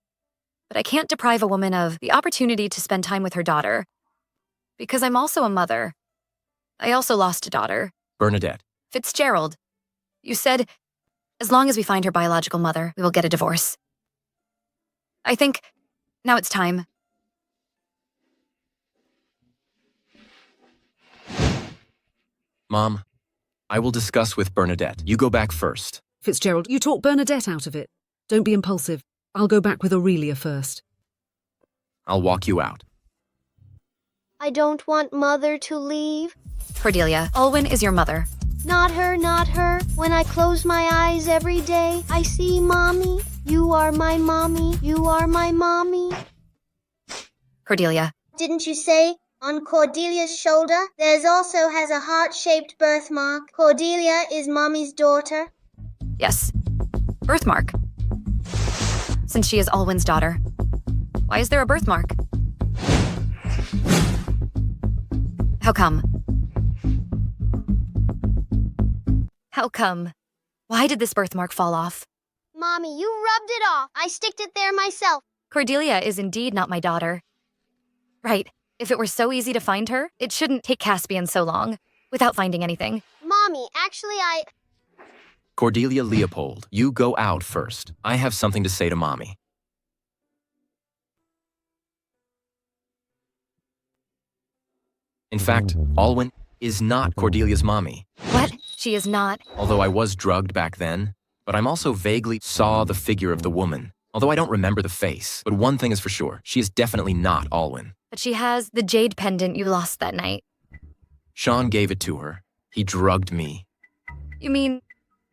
but I can't deprive a woman of the opportunity to spend time with her daughter. Because I'm also a mother. I also lost a daughter. Bernadette. Fitzgerald, you said, as long as we find her biological mother, we will get a divorce. I think now it's time. Mom, I will discuss with Bernadette. You go back first. Fitzgerald, you talk Bernadette out of it. Don't be impulsive. I'll go back with Aurelia first. I'll walk you out. I don't want Mother to leave. Cordelia, Alwyn is your mother. Not her, not her. When I close my eyes every day, I see Mommy. You are my Mommy. You are my Mommy. Cordelia. Didn't you say on Cordelia's shoulder, there's also has a heart-shaped birthmark? Cordelia is Mommy's daughter. Yes. Birthmark. Since she is Alwyn's daughter. Why is there a birthmark? How come? How come? Why did this birthmark fall off? Mommy, you rubbed it off. I sticked it there myself. Cordelia is indeed not my daughter. Right. If it were so easy to find her, it shouldn't take Caspian so long without finding anything. Mommy, actually Cordelia Leopold, you go out first. I have something to say to Mommy. In fact, Alwyn is not Cordelia's mommy. What? She is not. Although I was drugged back then, but I'm also vaguely saw the figure of the woman. Although I don't remember the face, but one thing is for sure, she is definitely not Alwyn. But she has the jade pendant you lost that night. Sean gave it to her. He drugged me. You mean,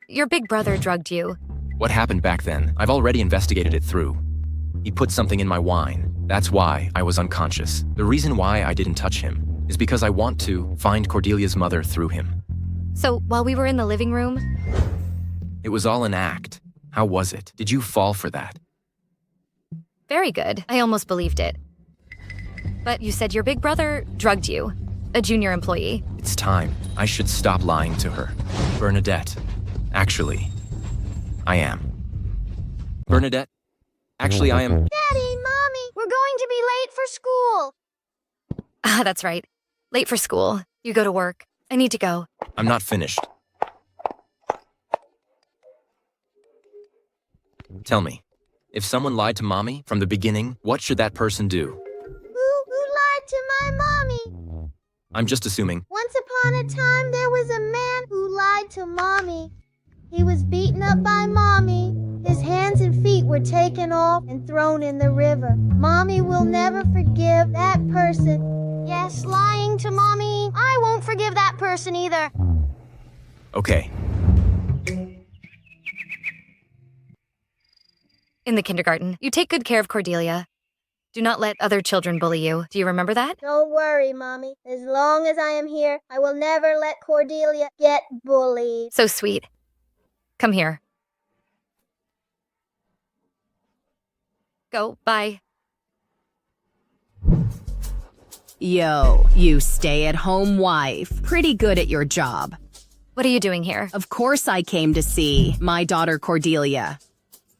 your big brother drugged you? What happened back then, I've already investigated it through. He put something in my wine. That's why I was unconscious. The reason why I didn't touch him is because I want to find Cordelia's mother through him. So, while we were in the living room? It was all an act. How was it? Did you fall for that? Very good. I almost believed it. But you said your big brother drugged you, a junior employee. It's time. I should stop lying to her. Bernadette. Actually, I am. Bernadette? Actually, I am. Daddy, Mommy, we're going to be late for school. Ah, that's right. Late for school. You go to work. I need to go. I'm not finished. Tell me, if someone lied to Mommy from the beginning, what should that person do? Who lied to my mommy? I'm just assuming. Once upon a time, there was a man who lied to Mommy. He was beaten up by Mommy. His hands and feet were taken off and thrown in the river. Mommy will never forgive that person. Yes, lying to Mommy. I won't forgive that person either. Okay. In the kindergarten, you take good care of Cordelia. Do not let other children bully you. Do you remember that? Don't worry, Mommy. As long as I am here, I will never let Cordelia get bullied. So sweet. Come here. Go, bye. Yo, you stay-at-home wife. Pretty good at your job. What are you doing here? Of course I came to see my daughter Cordelia.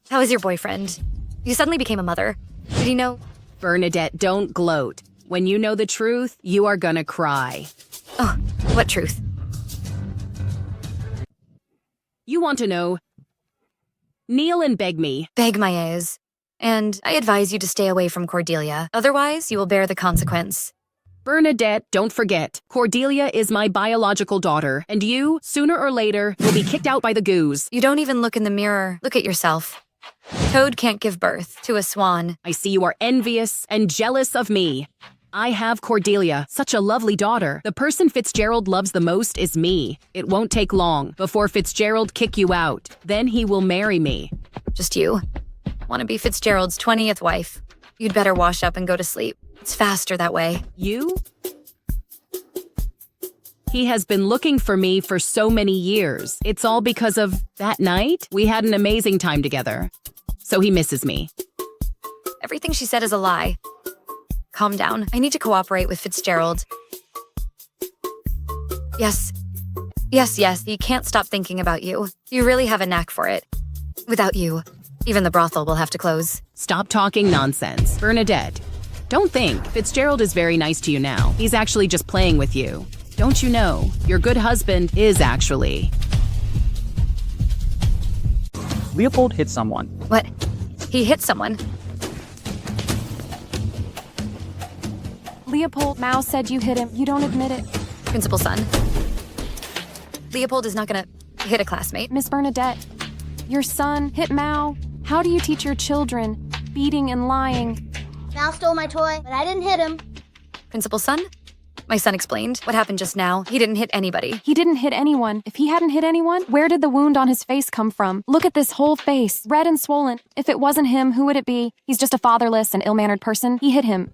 How is your boyfriend? You suddenly became a mother. Did he know? Bernadette, don't gloat. When you know the truth, you are gonna cry. Oh, what truth? You want to know? Kneel and beg me. Beg my ears. And I advise you to stay away from Cordelia. Otherwise, you will bear the consequence. Bernadette, don't forget, Cordelia is my biological daughter, and you, sooner or later, will be kicked out by the goose. You don't even look in the mirror. Look at yourself. Toad can't give birth to a swan. I see you are envious and jealous of me. I have Cordelia, such a lovely daughter. The person Fitzgerald loves the most is me. It won't take long before Fitzgerald kick you out. Then he will marry me. Just you. Want to be Fitzgerald's 20th wife. You'd better wash up and go to sleep. It's faster that way. You? He has been looking for me for so many years. It's all because of that night. We had an amazing time together. So he misses me. Everything she said is a lie. Calm down. I need to cooperate with Fitzgerald. Yes. Yes, he can't stop thinking about you. You really have a knack for it. Without you, even the brothel will have to close. Stop talking nonsense. Bernadette, don't think. Fitzgerald is very nice to you now. He's actually just playing with you. Don't you know, your good husband is actually... Leopold hit someone. What? He hit someone? Leopold, Mao said you hit him. You don't admit it. Principal's son. Leopold is not gonna hit a classmate. Miss Bernadette, your son hit Mao. How do you teach your children beating and lying? Mal stole my toy, but I didn't hit him. Principal's son? My son explained what happened just now. He didn't hit anybody. He didn't hit anyone. If he hadn't hit anyone, where did the wound on his face come from? Look at this whole face, red and swollen. If it wasn't him, who would it be? He's just a fatherless and ill-mannered person. He hit him.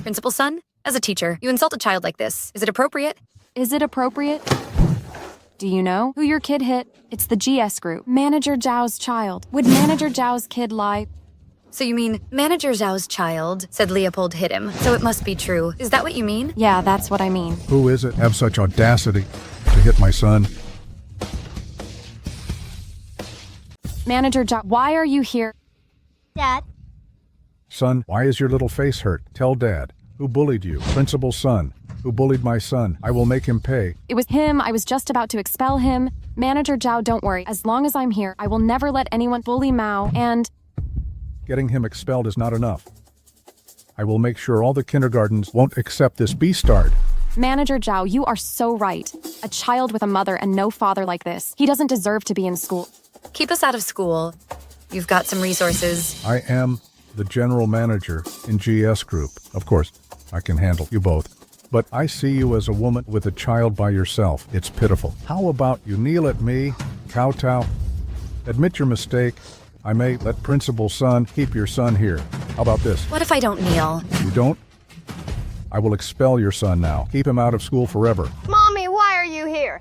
Principal's son? As a teacher, you insult a child like this. Is it appropriate? Is it appropriate? Do you know who your kid hit? It's the GS group. Manager Zhao's child. Would Manager Zhao's kid lie? So you mean Manager Zhao's child said Leopold hit him, so it must be true. Is that what you mean? Yeah, that's what I mean. Who is it have such audacity to hit my son? Manager Zhao, why are you here? Dad, Son, why is your little face hurt? Tell Dad. Who bullied you? Principal's son. Who bullied my son? I will make him pay. It was him. I was just about to expel him. Manager Zhao, don't worry. As long as I'm here, I will never let anyone bully Mao, and... Getting him expelled is not enough. I will make sure all the kindergartens won't accept this beastard. Manager Zhao, you are so right. A child with a mother and no father like this. He doesn't deserve to be in school. Keep us out of school. You've got some resources. I am the general manager in GS Group. Of course, I can handle you both. But I see you as a woman with a child by yourself. It's pitiful. How about you kneel at me, kowtow, admit your mistake. I may let Principal's son keep your son here. How about this? What if I don't kneel? You don't? I will expel your son now. Keep him out of school forever. Mommy, why are you here?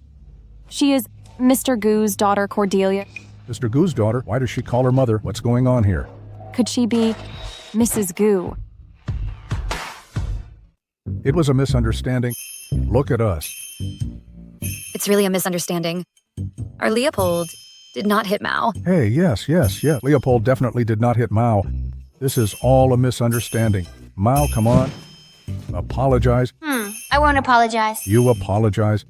She is Mr. Gu's daughter, Cordelia. Mr. Gu's daughter? Why does she call her mother? What's going on here? Could she be Mrs. Gu? It was a misunderstanding. Look at us. It's really a misunderstanding. Our Leopold did not hit Mao. Hey, yes. Leopold definitely did not hit Mao. This is all a misunderstanding. Mao, come on. Apologize. I won't apologize. You apologize.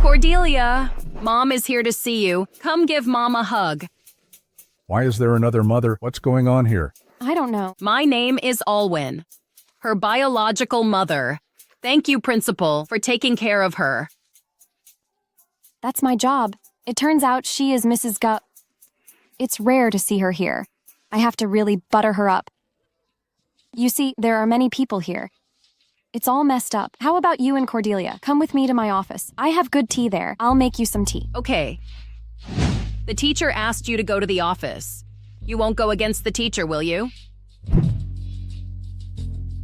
Cordelia, Mom is here to see you. Come give Mom a hug. Why is there another mother? What's going on here? I don't know. My name is Alwyn, her biological mother. Thank you, Principal, for taking care of her. That's my job. It turns out she is Mrs. Gu. It's rare to see her here. I have to really butter her up. You see, there are many people here. It's all messed up. How about you and Cordelia? Come with me to my office. I have good tea there. I'll make you some tea. Okay. The teacher asked you to go to the office. You won't go against the teacher, will you?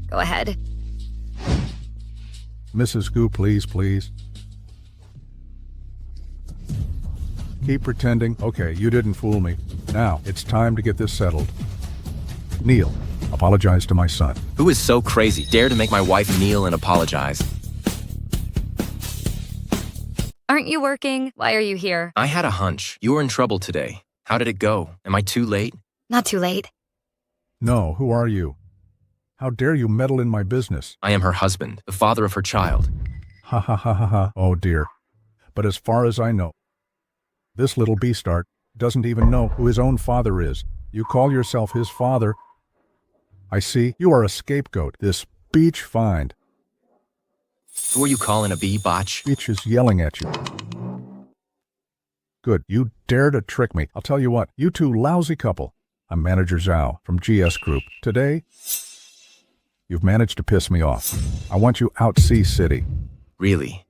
Go ahead. Mrs. Gu, please. Keep pretending. Okay, you didn't fool me. Now, it's time to get this settled. Kneel. Apologize to my son. Who is so crazy? Dare to make my wife kneel and apologize. Aren't you working? Why are you here? I had a hunch. You were in trouble today. How did it go? Am I too late? Not too late. No, who are you? How dare you meddle in my business? I am her husband, the father of her child. Ha. Oh dear. But as far as I know, this little beastard doesn't even know who his own father is. You call yourself his father. I see you are a scapegoat. This beach find. Who are you calling a botch? Beach is yelling at you. Good, you dare to trick me. I'll tell you what, you two lousy couple. I'm Manager Zhao from GS Group. Today, you've managed to piss me off. I want you out C City. Really?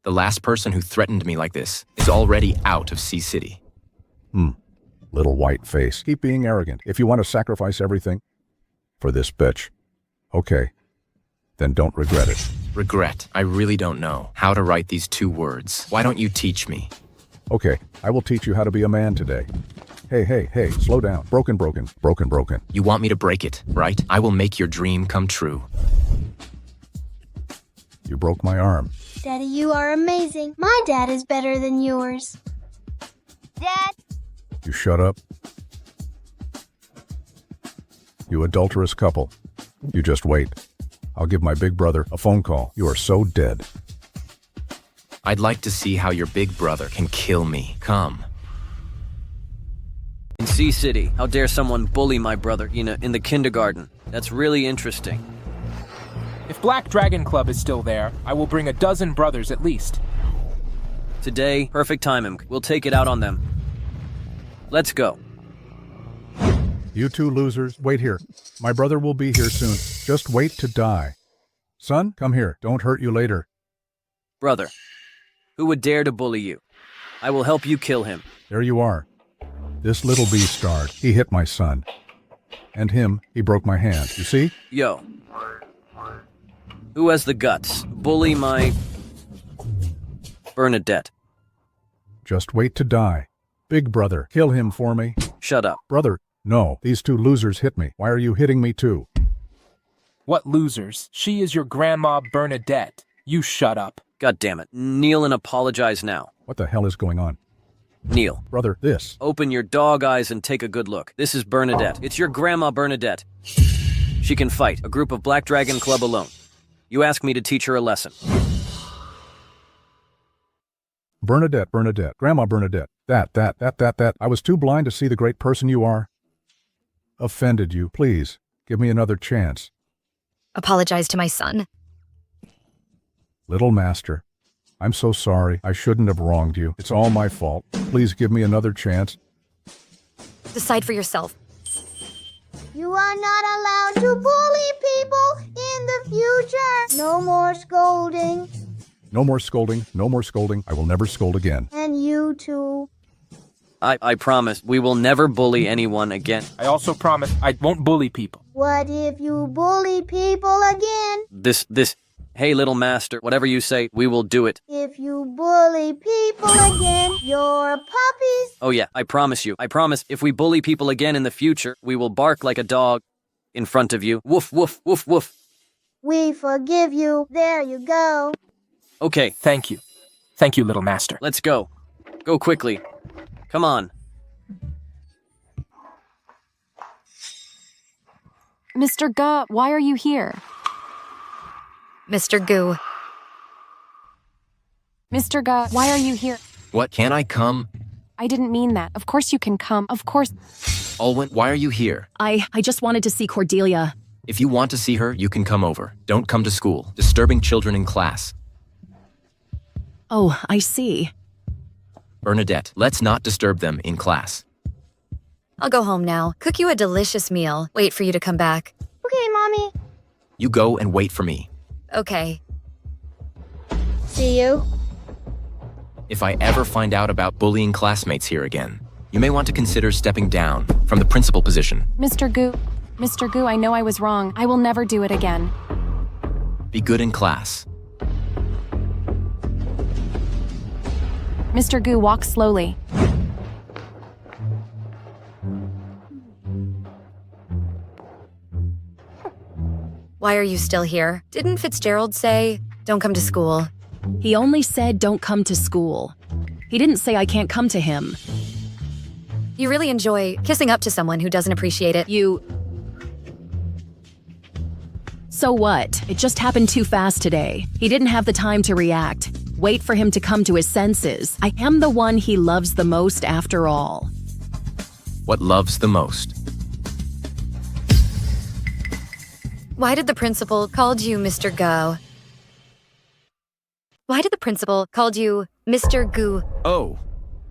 The last person who threatened me like this is already out of C City. Little white face. Keep being arrogant. If you want to sacrifice everything for this bitch, okay, then don't regret it. Regret? I really don't know how to write these two words. Why don't you teach me? Okay, I will teach you how to be a man today. Hey, slow down. Broken. You want me to break it, right? I will make your dream come true. You broke my arm. Daddy, you are amazing. My dad is better than yours. Dad? You shut up. You adulterous couple. You just wait. I'll give my big brother a phone call. You are so dead. I'd like to see how your big brother can kill me. Come. In C City, how dare someone bully my brother, in the kindergarten? That's really interesting. If Black Dragon Club is still there, I will bring 12 brothers at least. Today, perfect timing. We'll take it out on them. Let's go. You two losers, wait here. My brother will be here soon. Just wait to die. Son, come here. Don't hurt you later. Brother, who would dare to bully you? I will help you kill him. There you are. This little beastard, he hit my son. And him, he broke my hand. You see? Yo. Who has the guts? Bully my Bernadette. Just wait to die. Big brother, kill him for me. Shut up. Brother, no, these two losers hit me. Why are you hitting me too? What losers? She is your grandma Bernadette. You shut up. God damn it. Kneel and apologize now. What the hell is going on? Kneel. Brother, this. Open your dog eyes and take a good look. This is Bernadette. It's your grandma Bernadette. She can fight. A group of Black Dragon Club alone. You ask me to teach her a lesson. Bernadette, Bernadette, Grandma Bernadette. That. I was too blind to see the great person you are. Offended you. Please, give me another chance. Apologize to my son. Little master, I'm so sorry. I shouldn't have wronged you. It's all my fault. Please give me another chance. Decide for yourself. You are not allowed to bully people in the future. No more scolding. No more scolding. No more scolding. I will never scold again. And you too. I promise we will never bully anyone again. I also promise I won't bully people. What if you bully people again? Hey, little master, whatever you say, we will do it. If you bully people again, you're puppies. Oh yeah, I promise you. I promise if we bully people again in the future, we will bark like a dog in front of you. Woof, woof, woof, woof. We forgive you. There you go. Okay. Thank you. Thank you, little master. Let's go. Go quickly. Come on. Mr. Gu, why are you here? Mr. Gu. Mr. Gu, why are you here? What, can I come? I didn't mean that. Of course you can come. Of course. Olwen, why are you here? I just wanted to see Cordelia. If you want to see her, you can come over. Don't come to school. Disturbing children in class. Oh, I see. Bernadette, let's not disturb them in class. I'll go home now. Cook you a delicious meal. Wait for you to come back. Okay, Mommy. You go and wait for me. Okay. See you. If I ever find out about bullying classmates here again, you may want to consider stepping down from the principal position. Mr. Gu, I know I was wrong. I will never do it again. Be good in class. Mr. Gu, walk slowly. Why are you still here? Didn't Fitzgerald say, don't come to school? He only said don't come to school. He didn't say I can't come to him. You really enjoy kissing up to someone who doesn't appreciate it. So what? It just happened too fast today. He didn't have the time to react. Wait for him to come to his senses. I am the one he loves the most after all. What loves the most? Why did the principal called you Mr. Go? Why did the principal called you Mr. Gu? Oh,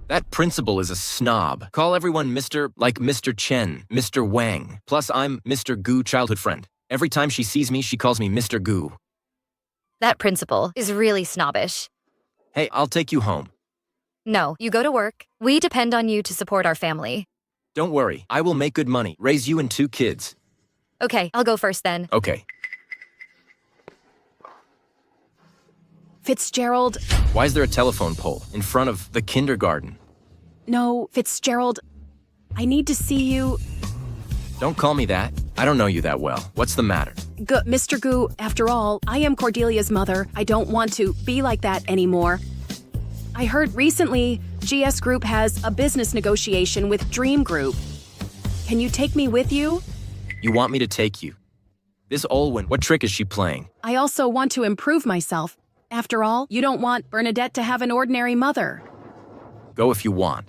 that principal is a snob. Call everyone Mr. like Mr. Chen, Mr. Wang. Plus, I'm Mr. Gu childhood friend. Every time she sees me, she calls me Mr. Gu. That principal is really snobbish. Hey, I'll take you home. No, you go to work. We depend on you to support our family. Don't worry, I will make good money, raise you and 2 kids. Okay, I'll go first then. Okay. Fitzgerald. Why is there a telephone pole in front of the kindergarten? No, Fitzgerald. I need to see you. Don't call me that. I don't know you that well. What's the matter? Mr. Gu, after all, I am Cordelia's mother. I don't want to be like that anymore. I heard recently GS Group has a business negotiation with Dream Group. Can you take me with you? You want me to take you? This Olwen, what trick is she playing? I also want to improve myself. After all, you don't want Bernadette to have an ordinary mother. Go if you want.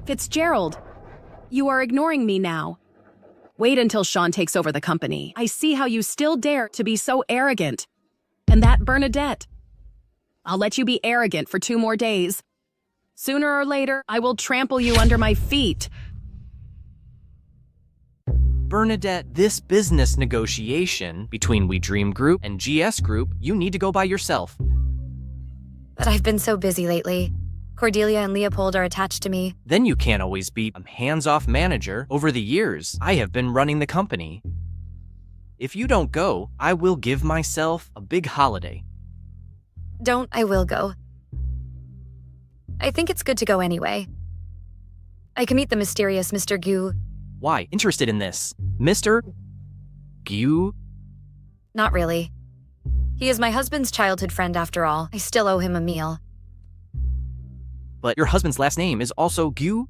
Fitzgerald, you are ignoring me now. Wait until Sean takes over the company. I see how you still dare to be so arrogant. And that Bernadette. I'll let you be arrogant for 2 more days. Sooner or later, I will trample you under my feet. Bernadette, this business negotiation between We Dream Group and GS Group, you need to go by yourself. But I've been so busy lately. Cordelia and Leopold are attached to me. Then you can't always be a hands-off manager. Over the years, I have been running the company. If you don't go, I will give myself a big holiday. Don't, I will go. I think it's good to go anyway. I can meet the mysterious Mr. Gu. Why? Interested in this? Mr. Gu? Not really. He is my husband's childhood friend after all. I still owe him a meal. But your husband's last name is also Gu?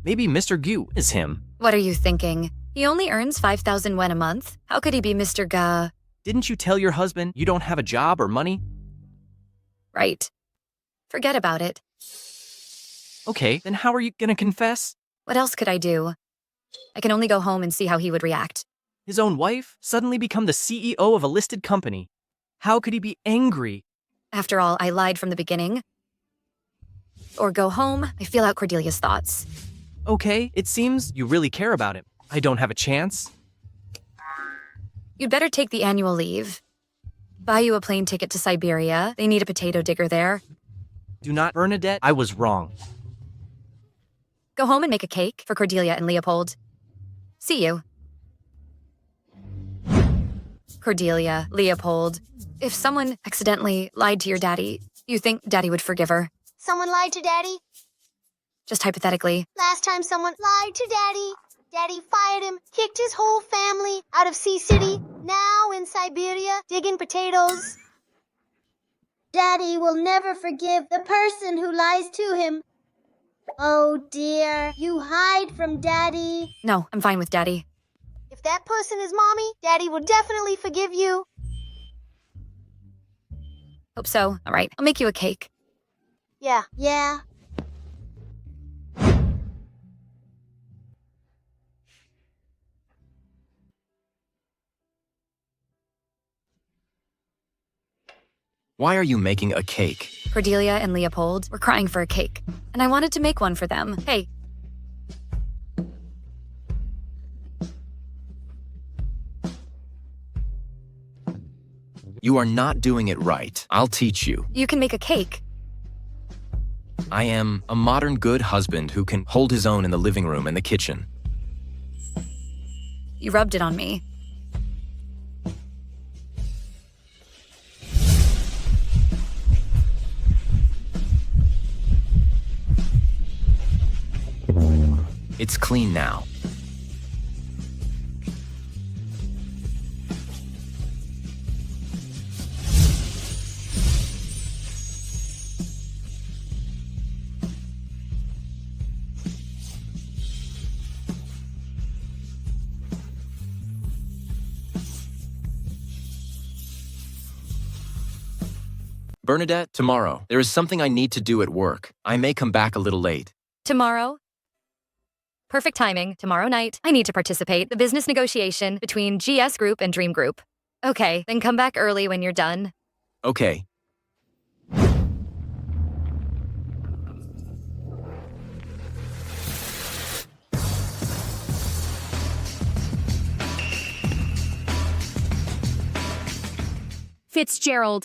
Maybe Mr. Gu is him. What are you thinking? He only earns 5,000 yen a month. How could he be Mr. Ga? Didn't you tell your husband you don't have a job or money? Right. Forget about it. Okay, then how are you gonna confess? What else could I do? I can only go home and see how he would react. His own wife suddenly become the CEO of a listed company. How could he be angry? After all, I lied from the beginning. Or go home, I feel out Cordelia's thoughts. Okay, it seems you really care about him. I don't have a chance. You'd better take the annual leave. Buy you a plane ticket to Siberia. They need a potato digger there. Do not, Bernadette. I was wrong. Go home and make a cake for Cordelia and Leopold. See you. Cordelia, Leopold. If someone accidentally lied to your daddy, you think Daddy would forgive her? Someone lied to Daddy? Just hypothetically. Last time someone lied to Daddy, Daddy fired him, kicked his whole family out of Sea City, now in Siberia, digging potatoes. Daddy will never forgive the person who lies to him. Oh dear, you hide from Daddy. No, I'm fine with Daddy. If that person is Mommy, Daddy will definitely forgive you. Hope so. All right, I'll make you a cake. Yeah. Why are you making a cake? Cordelia and Leopold were crying for a cake, and I wanted to make one for them. Hey. You are not doing it right. I'll teach you. You can make a cake. I am a modern good husband who can hold his own in the living room and the kitchen. You rubbed it on me. It's clean now. Bernadette, tomorrow, there is something I need to do at work. I may come back a little late. Tomorrow? Perfect timing. Tomorrow night, I need to participate. The business negotiation between GS Group and Dream Group. Okay, then come back early when you're done. Okay. Fitzgerald.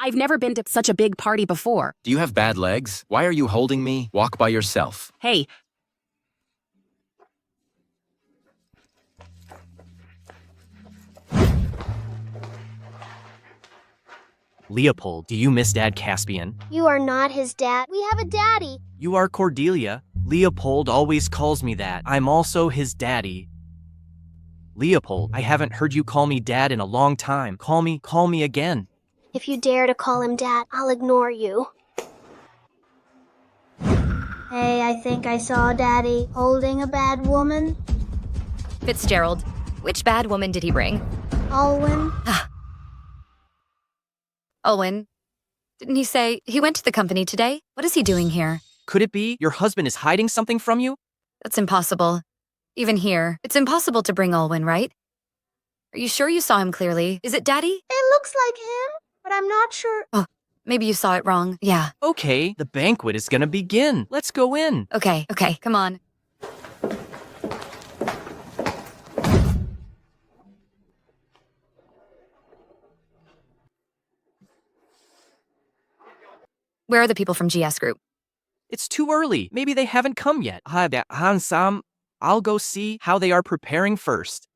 I've never been to such a big party before. Do you have bad legs? Why are you holding me? Walk by yourself. Hey. Leopold, do you miss Dad Caspian? You are not his dad. We have a daddy. You are Cordelia. Leopold always calls me that. I'm also his daddy. Leopold, I haven't heard you call me Dad in a long time. Call me again. If you dare to call him Dad, I'll ignore you. Hey, I think I saw Daddy holding a bad woman. Fitzgerald, which bad woman did he bring? Alwyn. Alwyn. Didn't he say he went to the company today? What is he doing here? Could it be your husband is hiding something from you? That's impossible. Even here, it's impossible to bring Alwyn, right? Are you sure you saw him clearly? Is it Daddy? It looks like him, but I'm not sure. Oh, maybe you saw it wrong. Yeah. Okay, the banquet is gonna begin. Let's go in. Okay, come on. Where are the people from GS Group? It's too early. Maybe they haven't come yet. I'll go see how they are preparing first.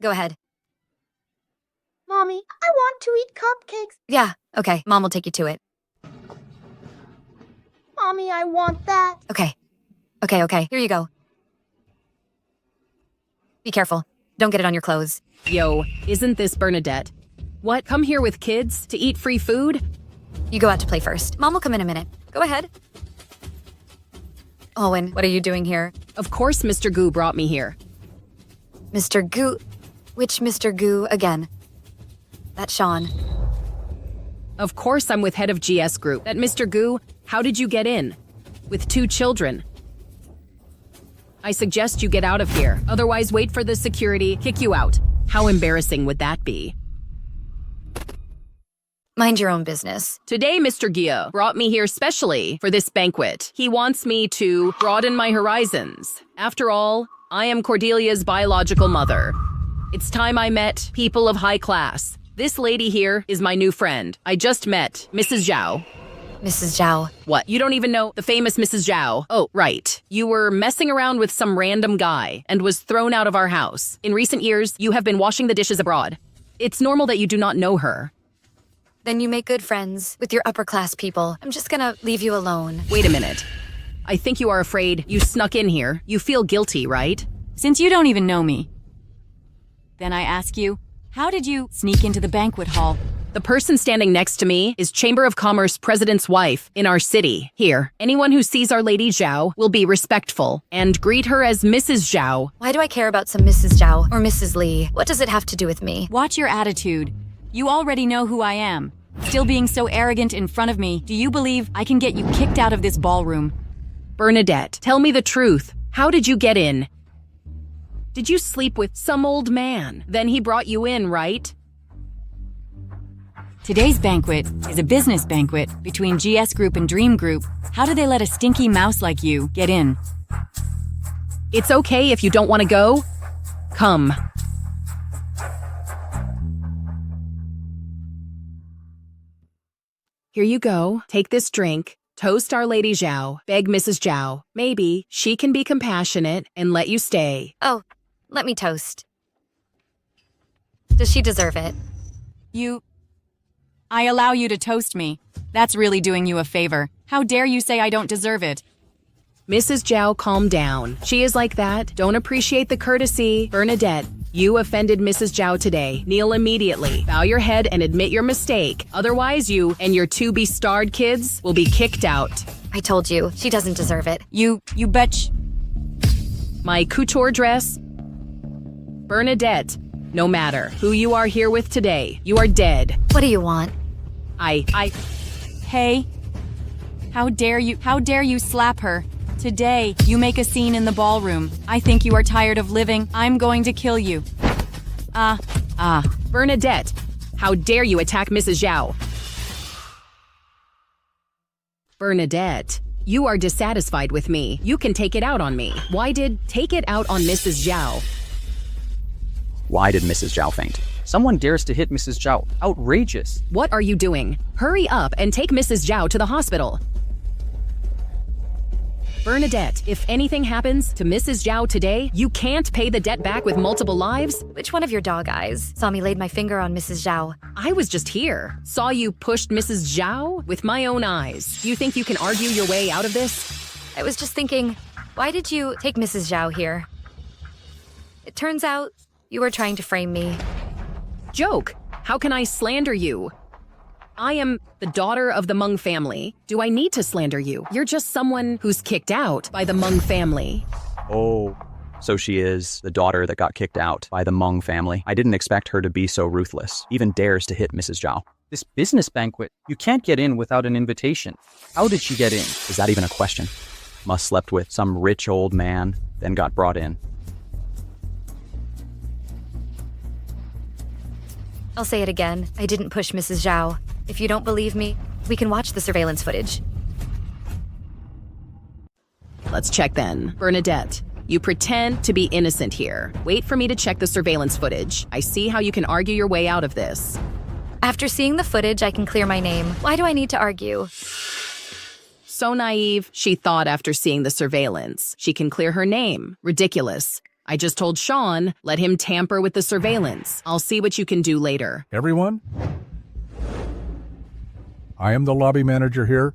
Go ahead. Mommy, I want to eat cupcakes. Yeah, okay. Mom will take you to it. Mommy, I want that. Okay. Okay. Here you go. Be careful. Don't get it on your clothes. Yo, isn't this Bernadette? What, come here with kids to eat free food? You go out to play first. Mom will come in a minute. Go ahead. Owen, what are you doing here? Of course Mr. Goo brought me here. Mr. Goo? Which Mr. Goo again? That's Sean. Of course I'm with head of GS Group. That Mr. Goo, how did you get in? With 2 children. I suggest you get out of here. Otherwise, wait for the security, kick you out. How embarrassing would that be? Mind your own business. Today, Mr. Gia brought me here specially for this banquet. He wants me to broaden my horizons. After all, I am Cordelia's biological mother. It's time I met people of high class. This lady here is my new friend. I just met Mrs. Zhao. Mrs. Zhao. What? You don't even know the famous Mrs. Zhao? Oh, right. You were messing around with some random guy and was thrown out of our house. In recent years, you have been washing the dishes abroad. It's normal that you do not know her. Then you make good friends with your upper-class people. I'm just gonna leave you alone. Wait a minute. I think you are afraid you snuck in here. You feel guilty, right? Since you don't even know me, then I ask you, how did you sneak into the banquet hall? The person standing next to me is Chamber of Commerce President's wife in our city. Here, anyone who sees Our Lady Zhao will be respectful and greet her as Mrs. Zhao. Why do I care about some Mrs. Zhao or Mrs. Lee? What does it have to do with me? Watch your attitude. You already know who I am. Still being so arrogant in front of me, do you believe I can get you kicked out of this ballroom? Bernadette, tell me the truth. How did you get in? Did you sleep with some old man? Then he brought you in, right? Today's banquet is a business banquet between GS Group and Dream Group. How do they let a stinky mouse like you get in? It's okay if you don't want to go. Come. Here you go. Take this drink. Toast Our Lady Zhao. Beg Mrs. Zhao. Maybe she can be compassionate and let you stay. Oh, let me toast. Does she deserve it? I allow you to toast me. That's really doing you a favor. How dare you say I don't deserve it? Mrs. Zhao, calm down. She is like that. Don't appreciate the courtesy. Bernadette, you offended Mrs. Zhao today. Kneel immediately. Bow your head and admit your mistake. Otherwise, you and your 2 bestarred kids will be kicked out. I told you, she doesn't deserve it. You betch. My couture dress? Bernadette, no matter who you are here with today, you are dead. What do you want? Hey, how dare you slap her? Today, you make a scene in the ballroom. I think you are tired of living. I'm going to kill you. Bernadette, how dare you attack Mrs. Zhao? Bernadette, you are dissatisfied with me. You can take it out on me. Take it out on Mrs. Zhao? Why did Mrs. Zhao faint? Someone dares to hit Mrs. Zhao. Outrageous. What are you doing? Hurry up and take Mrs. Zhao to the hospital. Bernadette, if anything happens to Mrs. Zhao today, you can't pay the debt back with multiple lives. Which one of your dog eyes saw me laid my finger on Mrs. Zhao? I was just here. Saw you pushed Mrs. Zhao with my own eyes. You think you can argue your way out of this? I was just thinking, why did you take Mrs. Zhao here? It turns out you were trying to frame me. Joke. How can I slander you? I am the daughter of the Mung family. Do I need to slander you? You're just someone who's kicked out by the Mung family. Oh, so she is the daughter that got kicked out by the Mung family. I didn't expect her to be so ruthless, even dares to hit Mrs. Zhao. This business banquet, you can't get in without an invitation. How did she get in? Is that even a question? Must slept with some rich old man, then got brought in. I'll say it again. I didn't push Mrs. Zhao. If you don't believe me, we can watch the surveillance footage. Let's check then. Bernadette, you pretend to be innocent here. Wait for me to check the surveillance footage. I see how you can argue your way out of this. After seeing the footage, I can clear my name. Why do I need to argue? So naive, she thought after seeing the surveillance, she can clear her name. Ridiculous. I just told Sean, let him tamper with the surveillance. I'll see what you can do later. Everyone? I am the lobby manager here.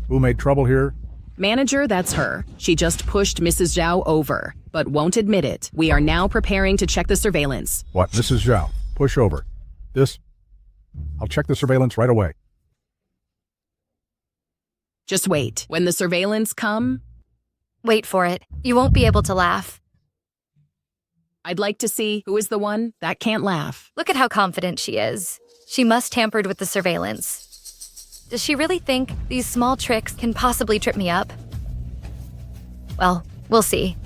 Who made trouble here? Manager, that's her. She just pushed Mrs. Zhao over, but won't admit it. We are now preparing to check the surveillance. What, Mrs. Zhao? Push over. This? I'll check the surveillance right away. Just wait. When the surveillance come, Wait for it. You won't be able to laugh. I'd like to see who is the one that can't laugh. Look at how confident she is. She must tampered with the surveillance. Does she really think these small tricks can possibly trip me up? Well, we'll see.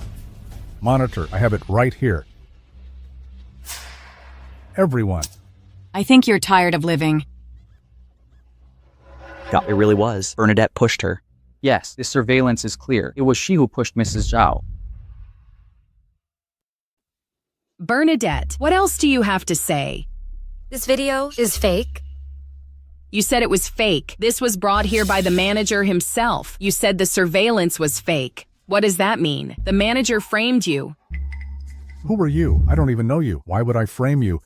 Monitor, I have it right here. Everyone. I think you're tired of living. God, it really was. Bernadette pushed her. Yes, this surveillance is clear. It was she who pushed Mrs. Zhao. Bernadette, what else do you have to say? This video is fake. You said it was fake. This was brought here by the manager himself. You said the surveillance was fake. What does that mean? The manager framed you. Who are you? I don't even know you. Why would I frame you?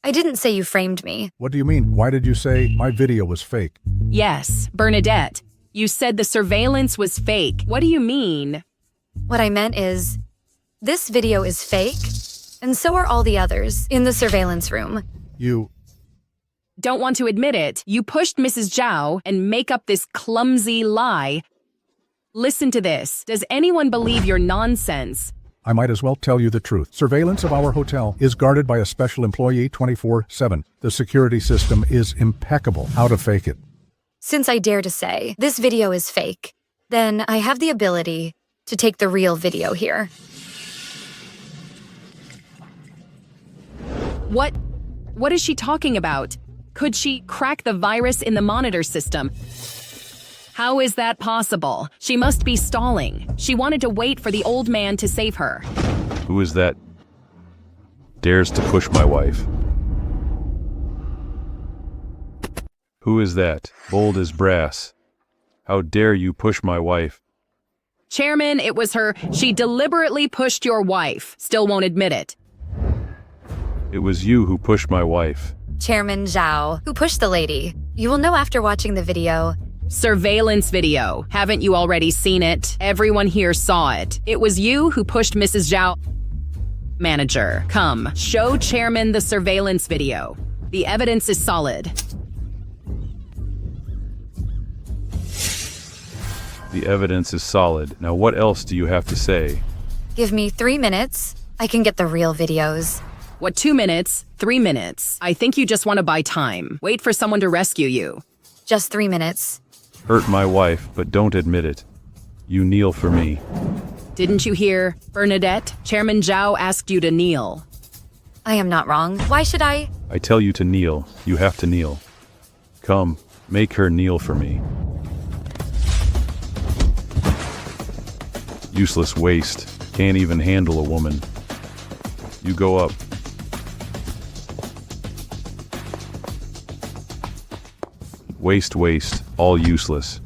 I didn't say you framed me. What do you mean? Why did you say my video was fake? Yes, Bernadette. You said the surveillance was fake. What do you mean? What I meant is, this video is fake, and so are all the others in the surveillance room. You... Don't want to admit it. You pushed Mrs. Zhao and make up this clumsy lie. Listen to this. Does anyone believe your nonsense? I might as well tell you the truth. Surveillance of our hotel is guarded by a special employee 24/7. The security system is impeccable. How to fake it? Since I dare to say this video is fake, then I have the ability to take the real video here. What is she talking about? Could she crack the virus in the monitor system? How is that possible? She must be stalling. She wanted to wait for the old man to save her. Who is that? Dares to push my wife. Who is that? Bold as brass. How dare you push my wife? Chairman, it was her. She deliberately pushed your wife. Still won't admit it. It was you who pushed my wife. Chairman Zhao, who pushed the lady. You will know after watching the video. Surveillance video. Haven't you already seen it? Everyone here saw it. It was you who pushed Mrs. Zhao. Manager, come. Show Chairman the surveillance video. The evidence is solid. The evidence is solid. Now what else do you have to say? Give me 3 minutes. I can get the real videos. What, 2 minutes? 3 minutes? I think you just want to buy time. Wait for someone to rescue you. Just 3 minutes. Hurt my wife, but don't admit it. You kneel for me. Didn't you hear? Bernadette, Chairman Zhao asked you to kneel. I am not wrong. Why should I? I tell you to kneel. You have to kneel. Come, make her kneel for me. Useless waste. Can't even handle a woman. You go up. Waste, all useless.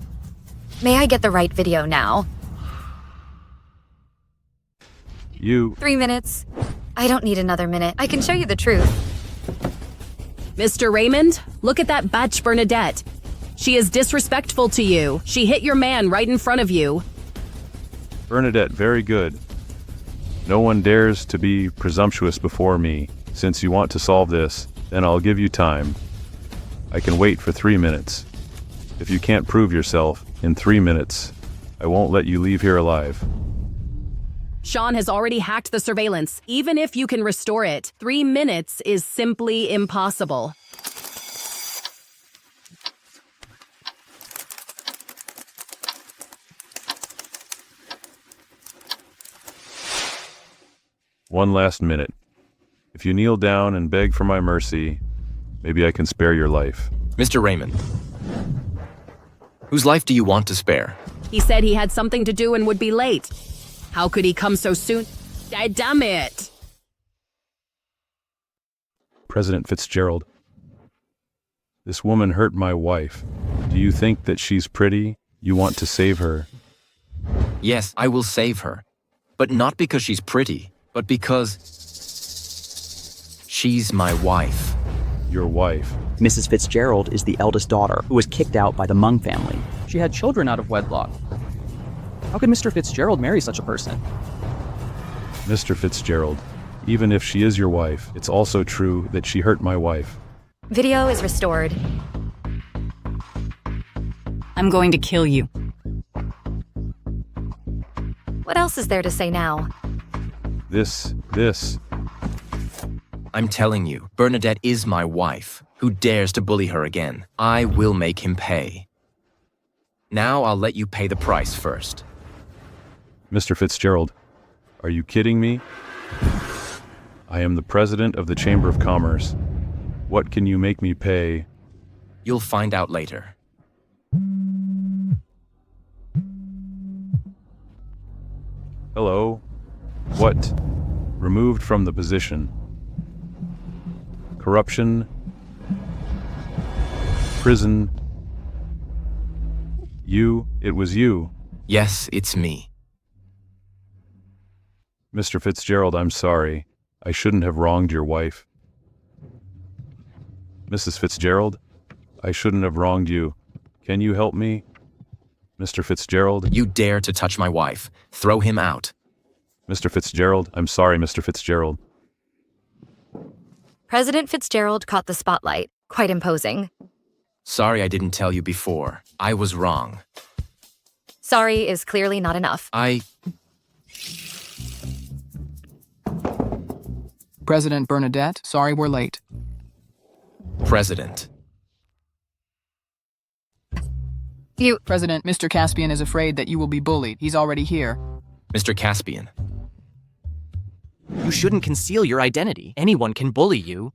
May I get the right video now? You... 3 minutes. I don't need another minute. I can show you the truth. Mr. Raymond, look at that batch Bernadette. She is disrespectful to you. She hit your man right in front of you. Bernadette, very good. No one dares to be presumptuous before me. Since you want to solve this, then I'll give you time. I can wait for 3 minutes. If you can't prove yourself in 3 minutes, I won't let you leave here alive. Sean has already hacked the surveillance. Even if you can restore it, 3 minutes is simply impossible. One last minute. If you kneel down and beg for my mercy, maybe I can spare your life. Mr. Raymond, whose life do you want to spare? He said he had something to do and would be late. How could he come so soon? Damn it! President Fitzgerald, this woman hurt my wife. Do you think that she's pretty? You want to save her? Yes, I will save her. But not because she's pretty. But because she's my wife. Your wife. Mrs. Fitzgerald is the eldest daughter who was kicked out by the Mung family. She had children out of wedlock. How could Mr. Fitzgerald marry such a person? Mr. Fitzgerald, even if she is your wife, it's also true that she hurt my wife. Video is restored. I'm going to kill you. What else is there to say now? This. I'm telling you, Bernadette is my wife. Who dares to bully her again? I will make him pay. Now I'll let you pay the price first. Mr. Fitzgerald, are you kidding me? I am the president of the Chamber of Commerce. What can you make me pay? You'll find out later. Hello? What? Removed from the position. Corruption. Prison. You, it was you. Yes, it's me. Mr. Fitzgerald, I'm sorry. I shouldn't have wronged your wife. Mrs. Fitzgerald, I shouldn't have wronged you. Can you help me? Mr. Fitzgerald? You dare to touch my wife. Throw him out. Mr. Fitzgerald, I'm sorry, Mr. Fitzgerald. President Fitzgerald caught the spotlight. Quite imposing. Sorry I didn't tell you before. I was wrong. Sorry is clearly not enough. President Bernadette, sorry we're late. President. President, Mr. Caspian is afraid that you will be bullied. He's already here. Mr. Caspian. You shouldn't conceal your identity. Anyone can bully you.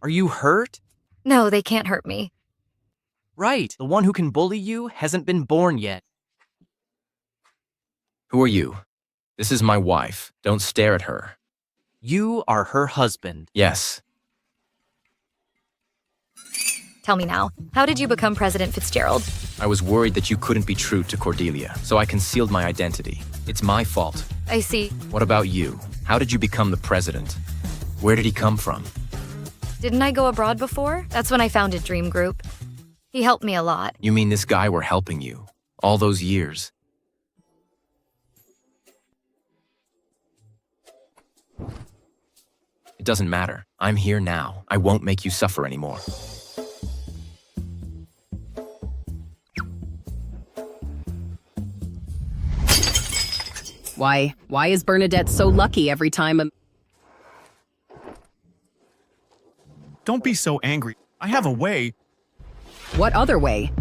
Are you hurt? No, they can't hurt me. Right. The one who can bully you hasn't been born yet. Who are you? This is my wife. Don't stare at her. You are her husband. Yes. Tell me now, how did you become President Fitzgerald? I was worried that you couldn't be true to Cordelia, so I concealed my identity. It's my fault. I see. What about you? How did you become the president? Where did he come from? Didn't I go abroad before? That's when I founded Dream Group. He helped me a lot. You mean this guy were helping you? All those years? It doesn't matter. I'm here now. I won't make you suffer anymore. Why is Bernadette so lucky every time Don't be so angry. I have a way. What other way?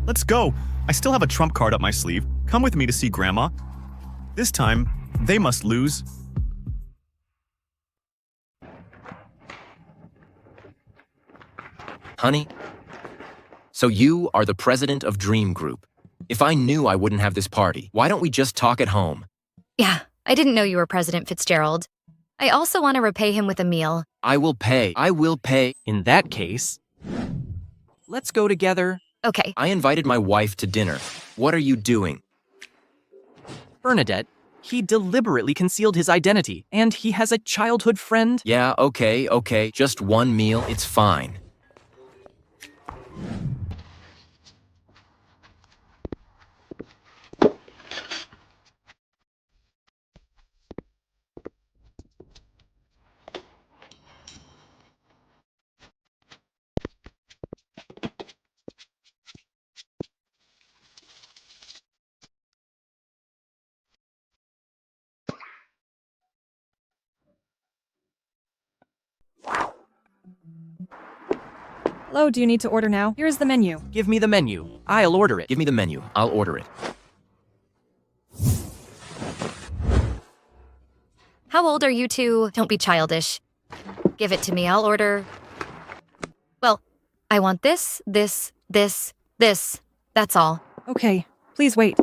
Let's go. I still have a trump card up my sleeve. Come with me to see Grandma. This time, they must lose. Honey? So you are the president of Dream Group. If I knew I wouldn't have this party, why don't we just talk at home? Yeah, I didn't know you were President Fitzgerald. I also want to repay him with a meal. I will pay. In that case, let's go together. Okay. I invited my wife to dinner. What are you doing? Bernadette, he deliberately concealed his identity, and he has a childhood friend. Yeah, okay. Just one meal, it's fine. Hello, do you need to order now? Here's the menu. Give me the menu. I'll order it. Give me the menu. I'll order it. How old are you two? Don't be childish. Give it to me. I'll order. Well, I want this. That's all. Okay, please wait.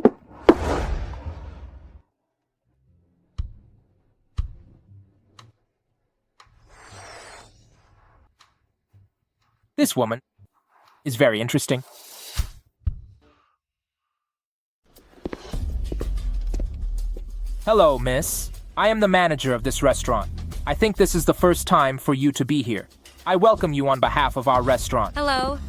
This woman is very interesting. Hello, miss. I am the manager of this restaurant. I think this is the first time for you to be here. I welcome you on behalf of our restaurant. Hello.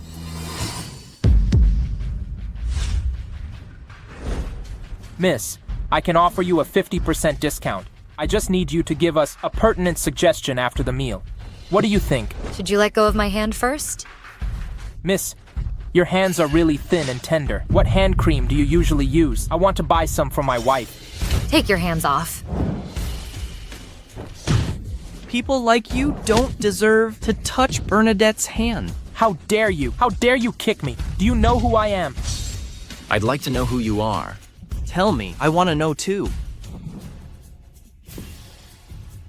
Miss, I can offer you a 50% discount. I just need you to give us a pertinent suggestion after the meal. What do you think? Should you let go of my hand first? Miss, your hands are really thin and tender. What hand cream do you usually use? I want to buy some for my wife. Take your hands off. People like you don't deserve to touch Bernadette's hand. How dare you? How dare you kick me? Do you know who I am? I'd like to know who you are. Tell me, I want to know too.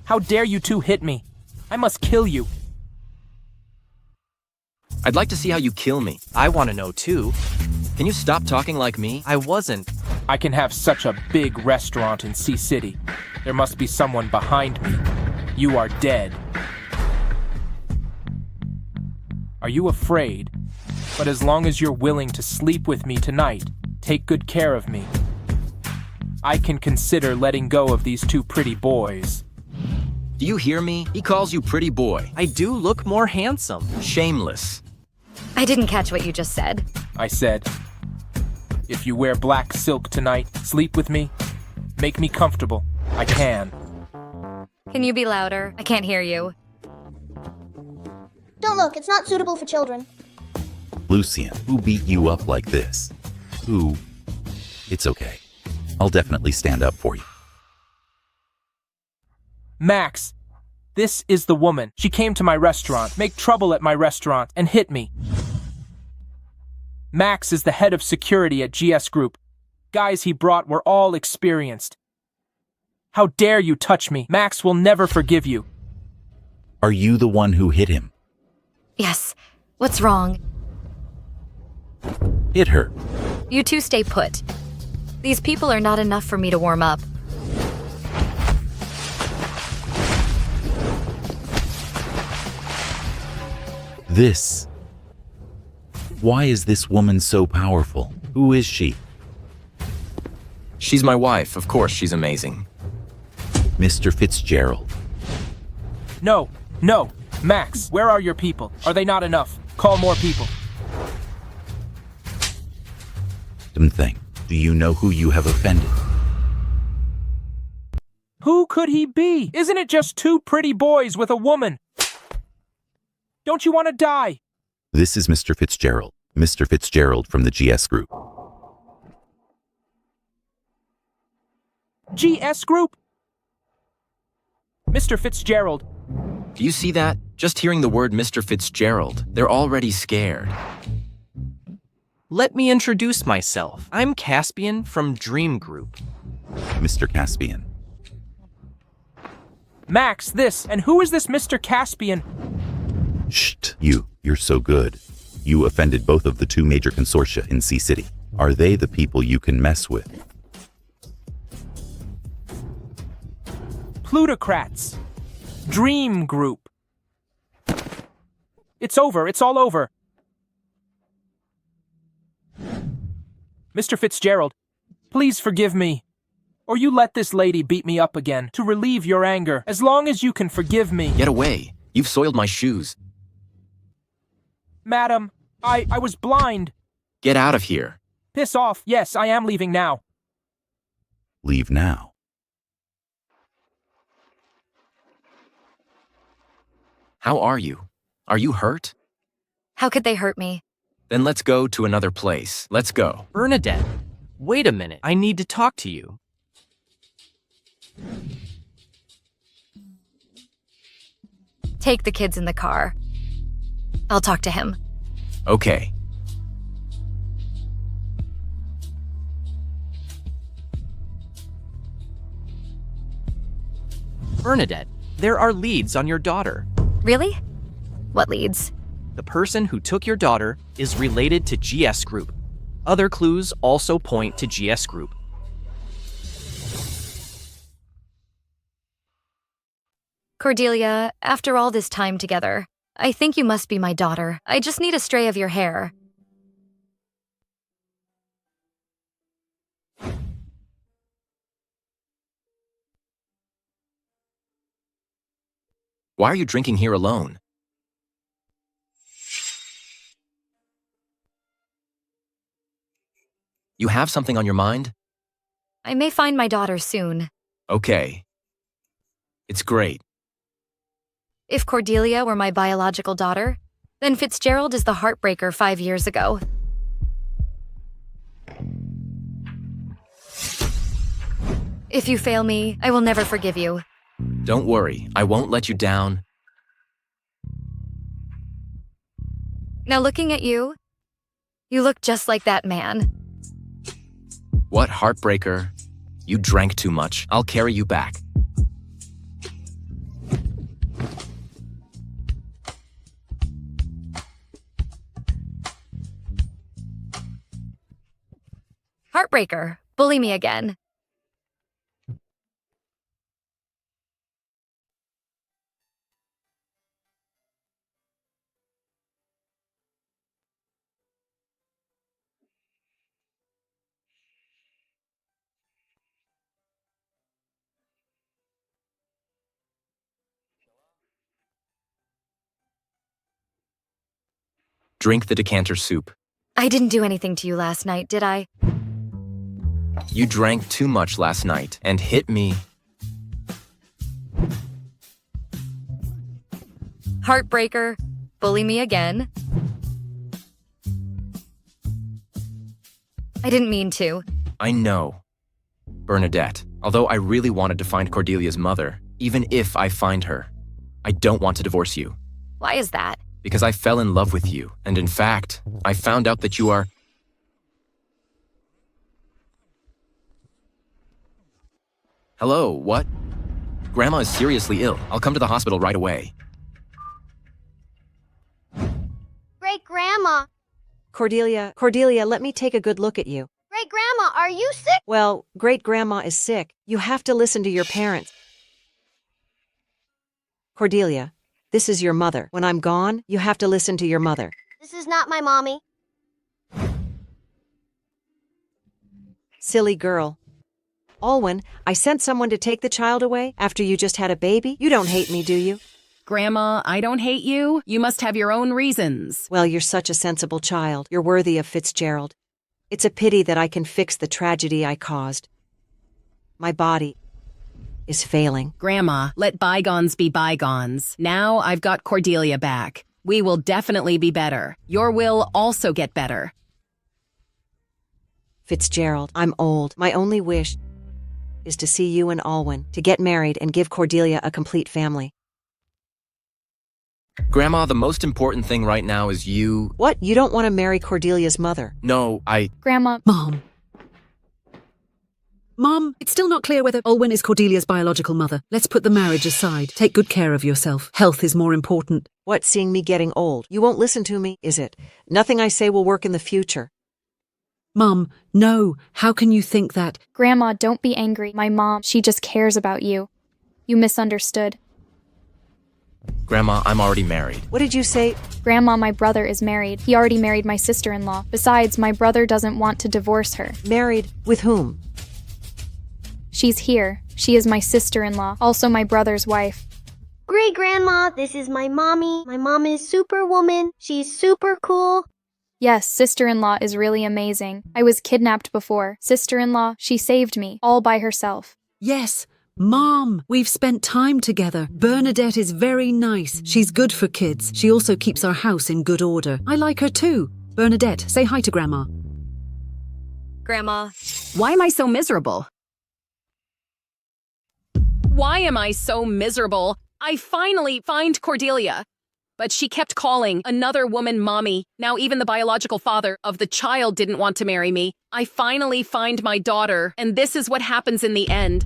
How dare you two hit me? I must kill you. I'd like to see how you kill me. I want to know too. Can you stop talking like me? I wasn't. I can have such a big restaurant in Sea City. There must be someone behind me. You are dead. Are you afraid? But as long as you're willing to sleep with me tonight, take good care of me, I can consider letting go of these two pretty boys. Do you hear me? He calls you pretty boy. I do look more handsome. Shameless. I didn't catch what you just said. I said, if you wear black silk tonight, sleep with me, make me comfortable. I can. Can you be louder? I can't hear you. Don't look, it's not suitable for children. Lucian, who beat you up like this? Who? It's okay. I'll definitely stand up for you. Max, this is the woman. She came to my restaurant, make trouble at my restaurant, and hit me. Max is the head of security at GS Group. Guys he brought were all experienced. How dare you touch me? Max will never forgive you. Are you the one who hit him? Yes. What's wrong? Hit her. You two stay put. These people are not enough for me to warm up. This. Why is this woman so powerful? Who is she? She's my wife. Of course she's amazing. Mr. Fitzgerald. No, no. Max, where are your people? Are they not enough? Call more people. Thing. Do you know who you have offended? Who could he be? Isn't it just two pretty boys with a woman? Don't you want to die? This is Mr. Fitzgerald. Mr. Fitzgerald from the GS Group. GS Group? Mr. Fitzgerald. Do you see that? Just hearing the word Mr. Fitzgerald, they're already scared. Let me introduce myself. I'm Caspian from Dream Group. Mr. Caspian. Max, this, and who is this Mr. Caspian? Shh, you're so good. You offended both of the two major consortia in Sea City. Are they the people you can mess with? Plutocrats. Dream Group. It's over, it's all over. Mr. Fitzgerald, please forgive me. Or you let this lady beat me up again to relieve your anger, as long as you can forgive me. Get away. You've soiled my shoes. Madam, I was blind. Get out of here. Piss off. Yes, I am leaving now. Leave now. How are you? Are you hurt? How could they hurt me? Then let's go to another place. Let's go. Bernadette, wait a minute. I need to talk to you. Take the kids in the car. I'll talk to him. Okay. Bernadette, there are leads on your daughter. Really? What leads? The person who took your daughter is related to GS Group. Other clues also point to GS Group. Cordelia, after all this time together, I think you must be my daughter. I just need a stray of your hair. Why are you drinking here alone? You have something on your mind? I may find my daughter soon. Okay. It's great. If Cordelia were my biological daughter, then Fitzgerald is the heartbreaker 5 years ago. If you fail me, I will never forgive you. Don't worry, I won't let you down. Now looking at you, you look just like that man. What heartbreaker? You drank too much. I'll carry you back. Heartbreaker, bully me again. Drink the decanter soup. I didn't do anything to you last night, did I? You drank too much last night and hit me. Heartbreaker, bully me again. I didn't mean to. I know. Bernadette, although I really wanted to find Cordelia's mother, even if I find her, I don't want to divorce you. Why is that? Because I fell in love with you, and in fact, I found out that you are... Hello, what? Grandma is seriously ill. I'll come to the hospital right away. Great Grandma. Cordelia, let me take a good look at you. Great Grandma, are you sick? Well, Great Grandma is sick. You have to listen to your parents. Cordelia, this is your mother. When I'm gone, you have to listen to your mother. This is not my mommy. Silly girl. Alwyn, I sent someone to take the child away after you just had a baby. You don't hate me, do you? Grandma, I don't hate you. You must have your own reasons. Well, you're such a sensible child. You're worthy of Fitzgerald. It's a pity that I can fix the tragedy I caused. My body is failing. Grandma, let bygones be bygones. Now I've got Cordelia back. We will definitely be better. Your will also get better. Fitzgerald, I'm old. My only wish is to see you and Alwyn, to get married and give Cordelia a complete family. Grandma, the most important thing right now is you... What? You don't want to marry Cordelia's mother? No, Grandma... Mom, it's still not clear whether Alwyn is Cordelia's biological mother. Let's put the marriage aside. Take good care of yourself. Health is more important. What, seeing me getting old? You won't listen to me, is it? Nothing I say will work in the future. Mom, no. How can you think that? Grandma, don't be angry. My mom, she just cares about you. You misunderstood. Grandma, I'm already married. What did you say? Grandma, my brother is married. He already married my sister-in-law. Besides, my brother doesn't want to divorce her. Married? With whom? She's here. She is my sister-in-law, also my brother's wife. Great Grandma, this is my mommy. My mom is Superwoman. She's super cool. Yes, sister-in-law is really amazing. I was kidnapped before. Sister-in-law, she saved me, all by herself. Yes. Mom, we've spent time together. Bernadette is very nice. She's good for kids. She also keeps our house in good order. I like her too. Bernadette, say hi to Grandma. Grandma. Why am I so miserable? Why am I so miserable? I finally find Cordelia. But she kept calling another woman mommy. Now even the biological father of the child didn't want to marry me. I finally find my daughter, and this is what happens in the end.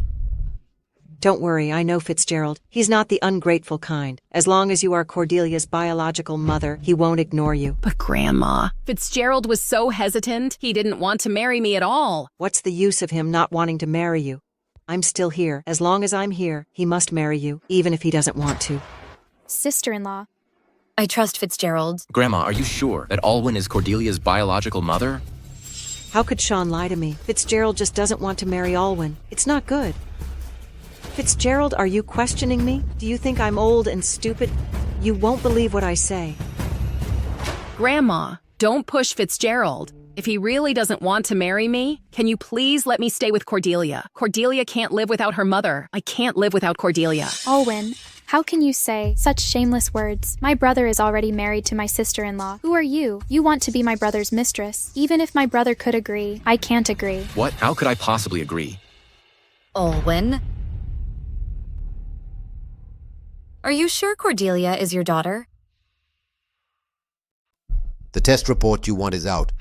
Don't worry, I know Fitzgerald. He's not the ungrateful kind. As long as you are Cordelia's biological mother, he won't ignore you. But Grandma, Fitzgerald was so hesitant. He didn't want to marry me at all. What's the use of him not wanting to marry you? I'm still here. As long as I'm here, he must marry you, even if he doesn't want to. Sister-in-law. I trust Fitzgerald. Grandma, are you sure that Alwyn is Cordelia's biological mother? How could Sean lie to me? Fitzgerald just doesn't want to marry Alwyn. It's not good. Fitzgerald, are you questioning me? Do you think I'm old and stupid? You won't believe what I say. Grandma, don't push Fitzgerald. If he really doesn't want to marry me, can you please let me stay with Cordelia? Cordelia can't live without her mother. I can't live without Cordelia. Alwyn, how can you say such shameless words? My brother is already married to my sister-in-law. Who are you? You want to be my brother's mistress. Even if my brother could agree, I can't agree. What? How could I possibly agree? Alwyn? Are you sure Cordelia is your daughter? The test report you want is out.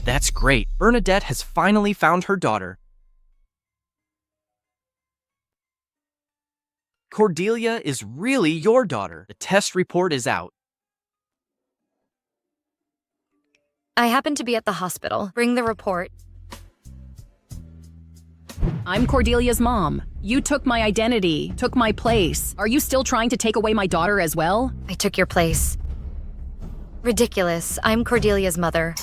That's great. Bernadette has finally found her daughter. Cordelia is really your daughter. The test report is out. I happen to be at the hospital. Bring the report. I'm Cordelia's mom. You took my identity, took my place. Are you still trying to take away my daughter as well? I took your place. Ridiculous. I'm Cordelia's mother.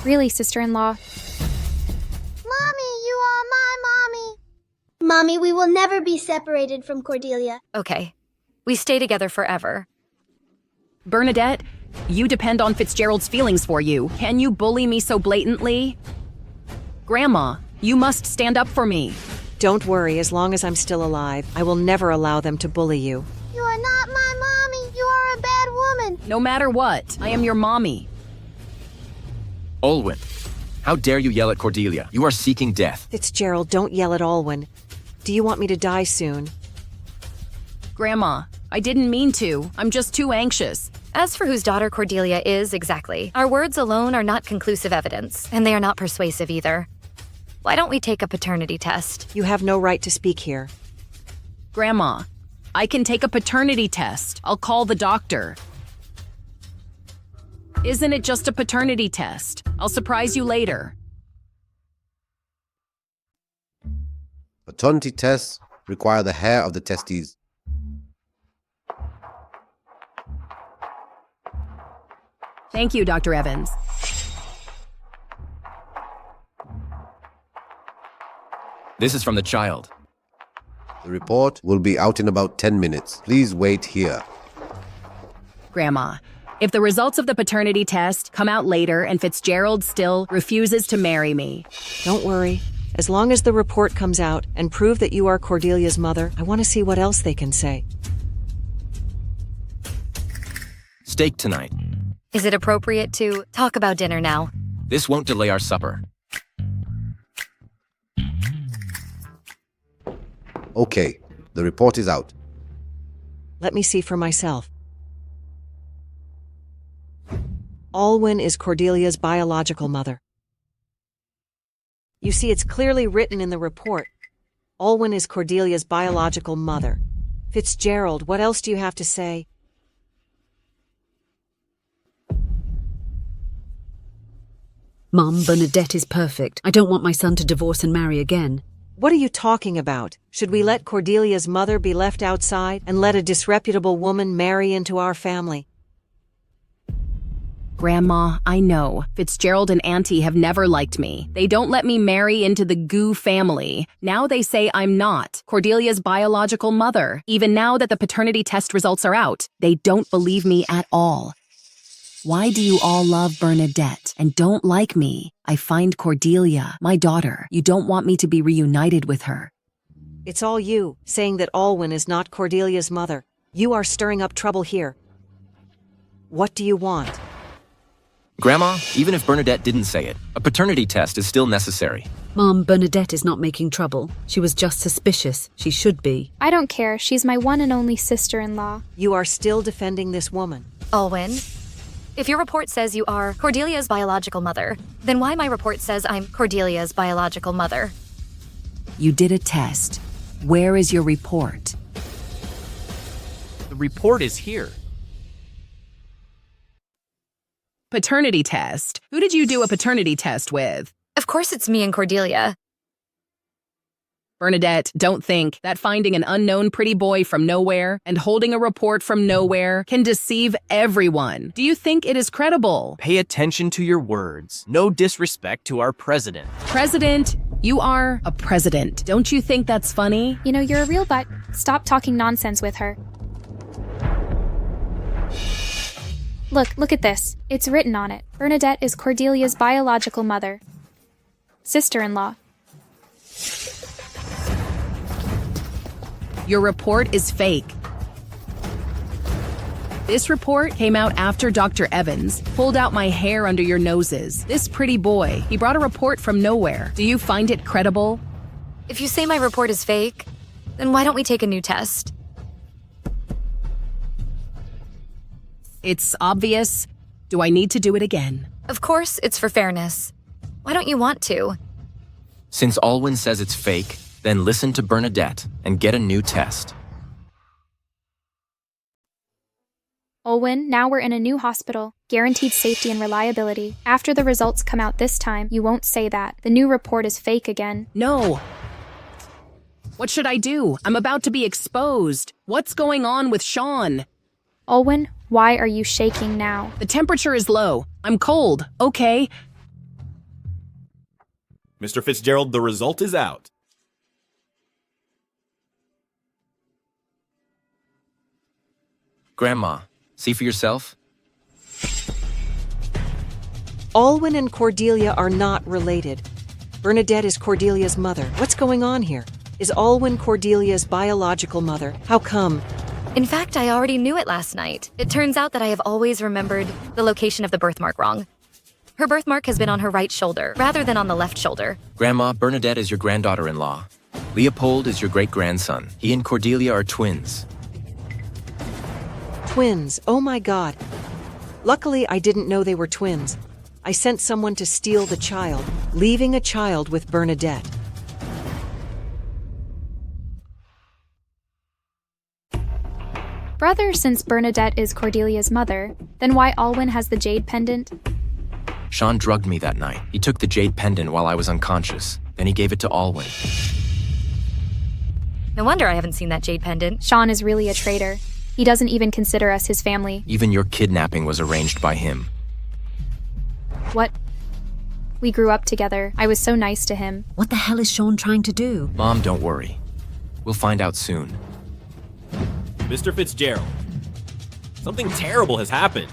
Really, sister-in-law? Mommy, you are my mommy. Mommy, we will never be separated from Cordelia. Okay. We stay together forever. Bernadette, you depend on Fitzgerald's feelings for you. Can you bully me so blatantly? Grandma, you must stand up for me. Don't worry, as long as I'm still alive, I will never allow them to bully you. You are not my mommy. You are a bad woman. No matter what, I am your mommy. Olwyn, how dare you yell at Cordelia? You are seeking death. Fitzgerald, don't yell at Alwyn. Do you want me to die soon? Grandma, I didn't mean to. I'm just too anxious. As for whose daughter Cordelia is exactly, our words alone are not conclusive evidence, and they are not persuasive either. Why don't we take a paternity test? You have no right to speak here. Grandma, I can take a paternity test. I'll call the doctor. Isn't it just a paternity test? I'll surprise you later. Paternity tests require the hair of the testes. Thank you, Dr. Evans. This is from the child. The report will be out in about 10 minutes. Please wait here. Grandma, if the results of the paternity test come out later and Fitzgerald still refuses to marry me. Don't worry. As long as the report comes out and prove that you are Cordelia's mother, I want to see what else they can say. Steak tonight. Is it appropriate to talk about dinner now? This won't delay our supper. Okay, the report is out. Let me see for myself. Alwyn is Cordelia's biological mother. You see, it's clearly written in the report. Alwyn is Cordelia's biological mother. Fitzgerald, what else do you have to say? Mum, Bernadette is perfect. I don't want my son to divorce and marry again. What are you talking about? Should we let Cordelia's mother be left outside and let a disreputable woman marry into our family? Grandma, I know. Fitzgerald and Auntie have never liked me. They don't let me marry into the Goo family. Now they say I'm not Cordelia's biological mother. Even now that the paternity test results are out, they don't believe me at all. Why do you all love Bernadette and don't like me? I find Cordelia, my daughter. You don't want me to be reunited with her. It's all you, saying that Alwyn is not Cordelia's mother. You are stirring up trouble here. What do you want? Grandma, even if Bernadette didn't say it, a paternity test is still necessary. Mom, Bernadette is not making trouble. She was just suspicious. She should be. I don't care. She's my one and only sister-in-law. You are still defending this woman. Alwyn, if your report says you are Cordelia's biological mother, then why my report says I'm Cordelia's biological mother? You did a test. Where is your report? The report is here. Paternity test. Who did you do a paternity test with? Of course it's me and Cordelia. Bernadette, don't think that finding an unknown pretty boy from nowhere and holding a report from nowhere can deceive everyone. Do you think it is credible? Pay attention to your words. No disrespect to our president. President, You are a president. Don't you think that's funny? You know, you're a real butt. Stop talking nonsense with her. Look at this. It's written on it. Bernadette is Cordelia's biological mother. Sister-in-law. Your report is fake. This report came out after Dr. Evans pulled out my hair under your noses. This pretty boy, he brought a report from nowhere. Do you find it credible? If you say my report is fake, then why don't we take a new test? It's obvious. Do I need to do it again? Of course, it's for fairness. Why don't you want to? Since Alwyn says it's fake, then listen to Bernadette and get a new test. Olwen, now we're in a new hospital. Guaranteed safety and reliability. After the results come out this time, you won't say that. The new report is fake again. No. What should I do? I'm about to be exposed. What's going on with Sean? Olwen, why are you shaking now? The temperature is low. I'm cold, okay? Mr. Fitzgerald, the result is out. Grandma, see for yourself? Alwyn and Cordelia are not related. Bernadette is Cordelia's mother. What's going on here? Is Alwyn Cordelia's biological mother? How come? In fact, I already knew it last night. It turns out that I have always remembered the location of the birthmark wrong. Her birthmark has been on her right shoulder, rather than on the left shoulder. Grandma, Bernadette is your granddaughter-in-law. Leopold is your great-grandson. He and Cordelia are twins. Twins, oh my God. Luckily, I didn't know they were twins. I sent someone to steal the child, leaving a child with Bernadette. Brother, since Bernadette is Cordelia's mother, then why Alwyn has the jade pendant? Sean drugged me that night. He took the jade pendant while I was unconscious. Then he gave it to Alwyn. No wonder I haven't seen that jade pendant. Sean is really a traitor. He doesn't even consider us his family. Even your kidnapping was arranged by him. What? We grew up together. I was so nice to him. What the hell is Sean trying to do? Mom, don't worry. We'll find out soon. Mr. Fitzgerald, something terrible has happened.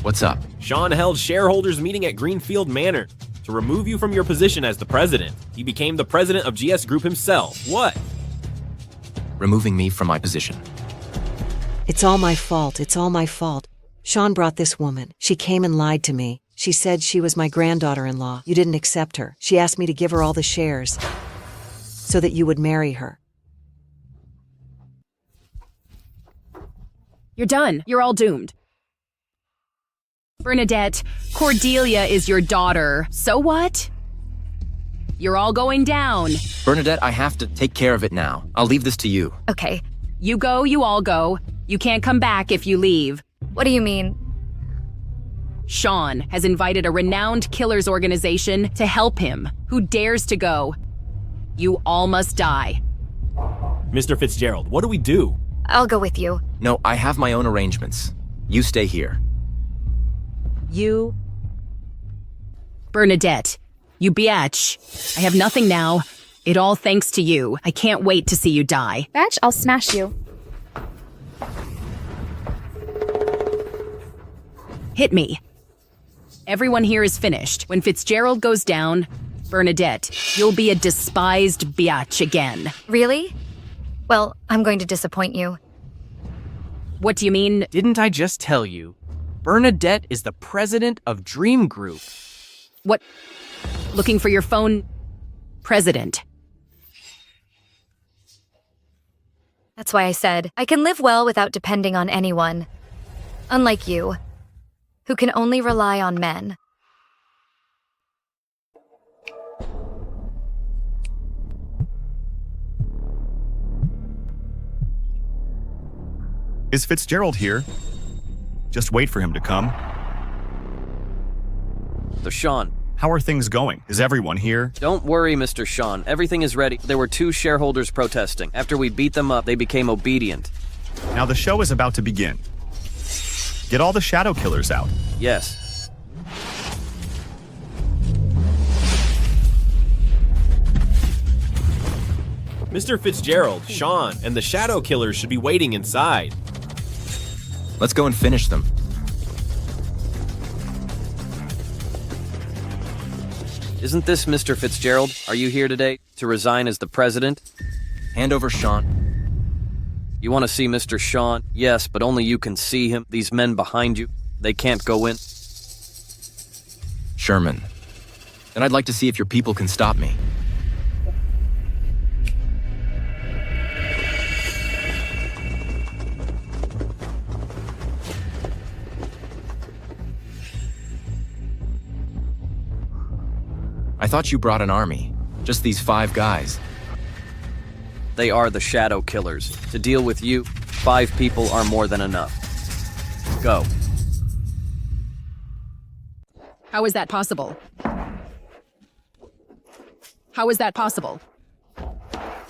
What's up? Sean held shareholders meeting at Greenfield Manor to remove you from your position as the president. He became the president of GS Group himself. What? Removing me from my position. It's all my fault. It's all my fault. Sean brought this woman. She came and lied to me. She said she was my granddaughter-in-law. You didn't accept her. She asked me to give her all the shares so that you would marry her. You're done. You're all doomed. Bernadette, Cordelia is your daughter. So what? You're all going down. Bernadette, I have to take care of it now. I'll leave this to you. Okay. You go, you all go. You can't come back if you leave. What do you mean? Sean has invited a renowned killers organization to help him. Who dares to go? You all must die. Mr. Fitzgerald, what do we do? I'll go with you. No, I have my own arrangements. You stay here. You? Bernadette, you biatch. I have nothing now. It all thanks to you. I can't wait to see you die. Batch, I'll smash you. Hit me. Everyone here is finished. When Fitzgerald goes down, Bernadette, you'll be a despised biatch again. Really? Well, I'm going to disappoint you. What do you mean? Didn't I just tell you? Bernadette is the president of Dream Group. What? Looking for your phone? President. That's why I said, I can live well without depending on anyone. Unlike you, who can only rely on men. Is Fitzgerald here? Just wait for him to come. So, Sean. How are things going? Is everyone here? Don't worry, Mr. Sean. Everything is ready. There were 2 shareholders protesting. After we beat them up, they became obedient. Now the show is about to begin. Get all the shadow killers out. Yes. Mr. Fitzgerald, Sean, and the shadow killers should be waiting inside. Let's go and finish them. Isn't this Mr. Fitzgerald? Are you here today to resign as the president? Hand over Sean. You want to see Mr. Sean? Yes, but only you can see him. These men behind you, they can't go in. Sherman. Then I'd like to see if your people can stop me. I thought you brought an army. Just these 5 guys. They are the shadow killers. To deal with you, 5 people are more than enough. Go. How is that possible? How is that possible?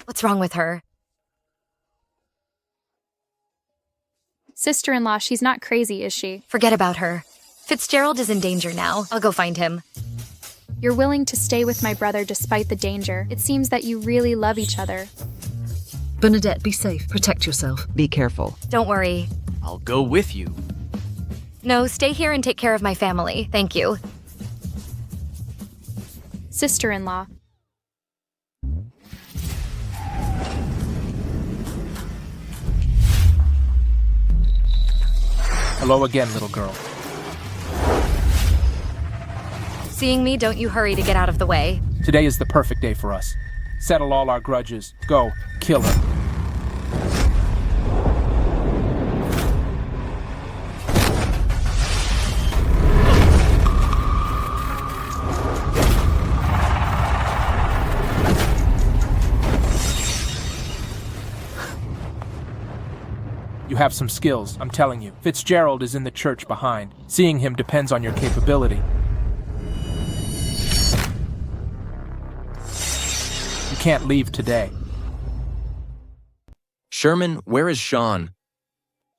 What's wrong with her? Sister-in-law, she's not crazy, is she? Forget about her. Fitzgerald is in danger now. I'll go find him. You're willing to stay with my brother despite the danger. It seems that you really love each other. Bernadette, be safe. Protect yourself. Be careful. Don't worry. I'll go with you. No, stay here and take care of my family. Thank you. Sister-in-law. Hello again, little girl. Seeing me, don't you hurry to get out of the way. Today is the perfect day for us. Settle all our grudges. Go, kill her. You have some skills, I'm telling you. Fitzgerald is in the church behind. Seeing him depends on your capability. You can't leave today. Sherman, where is Sean?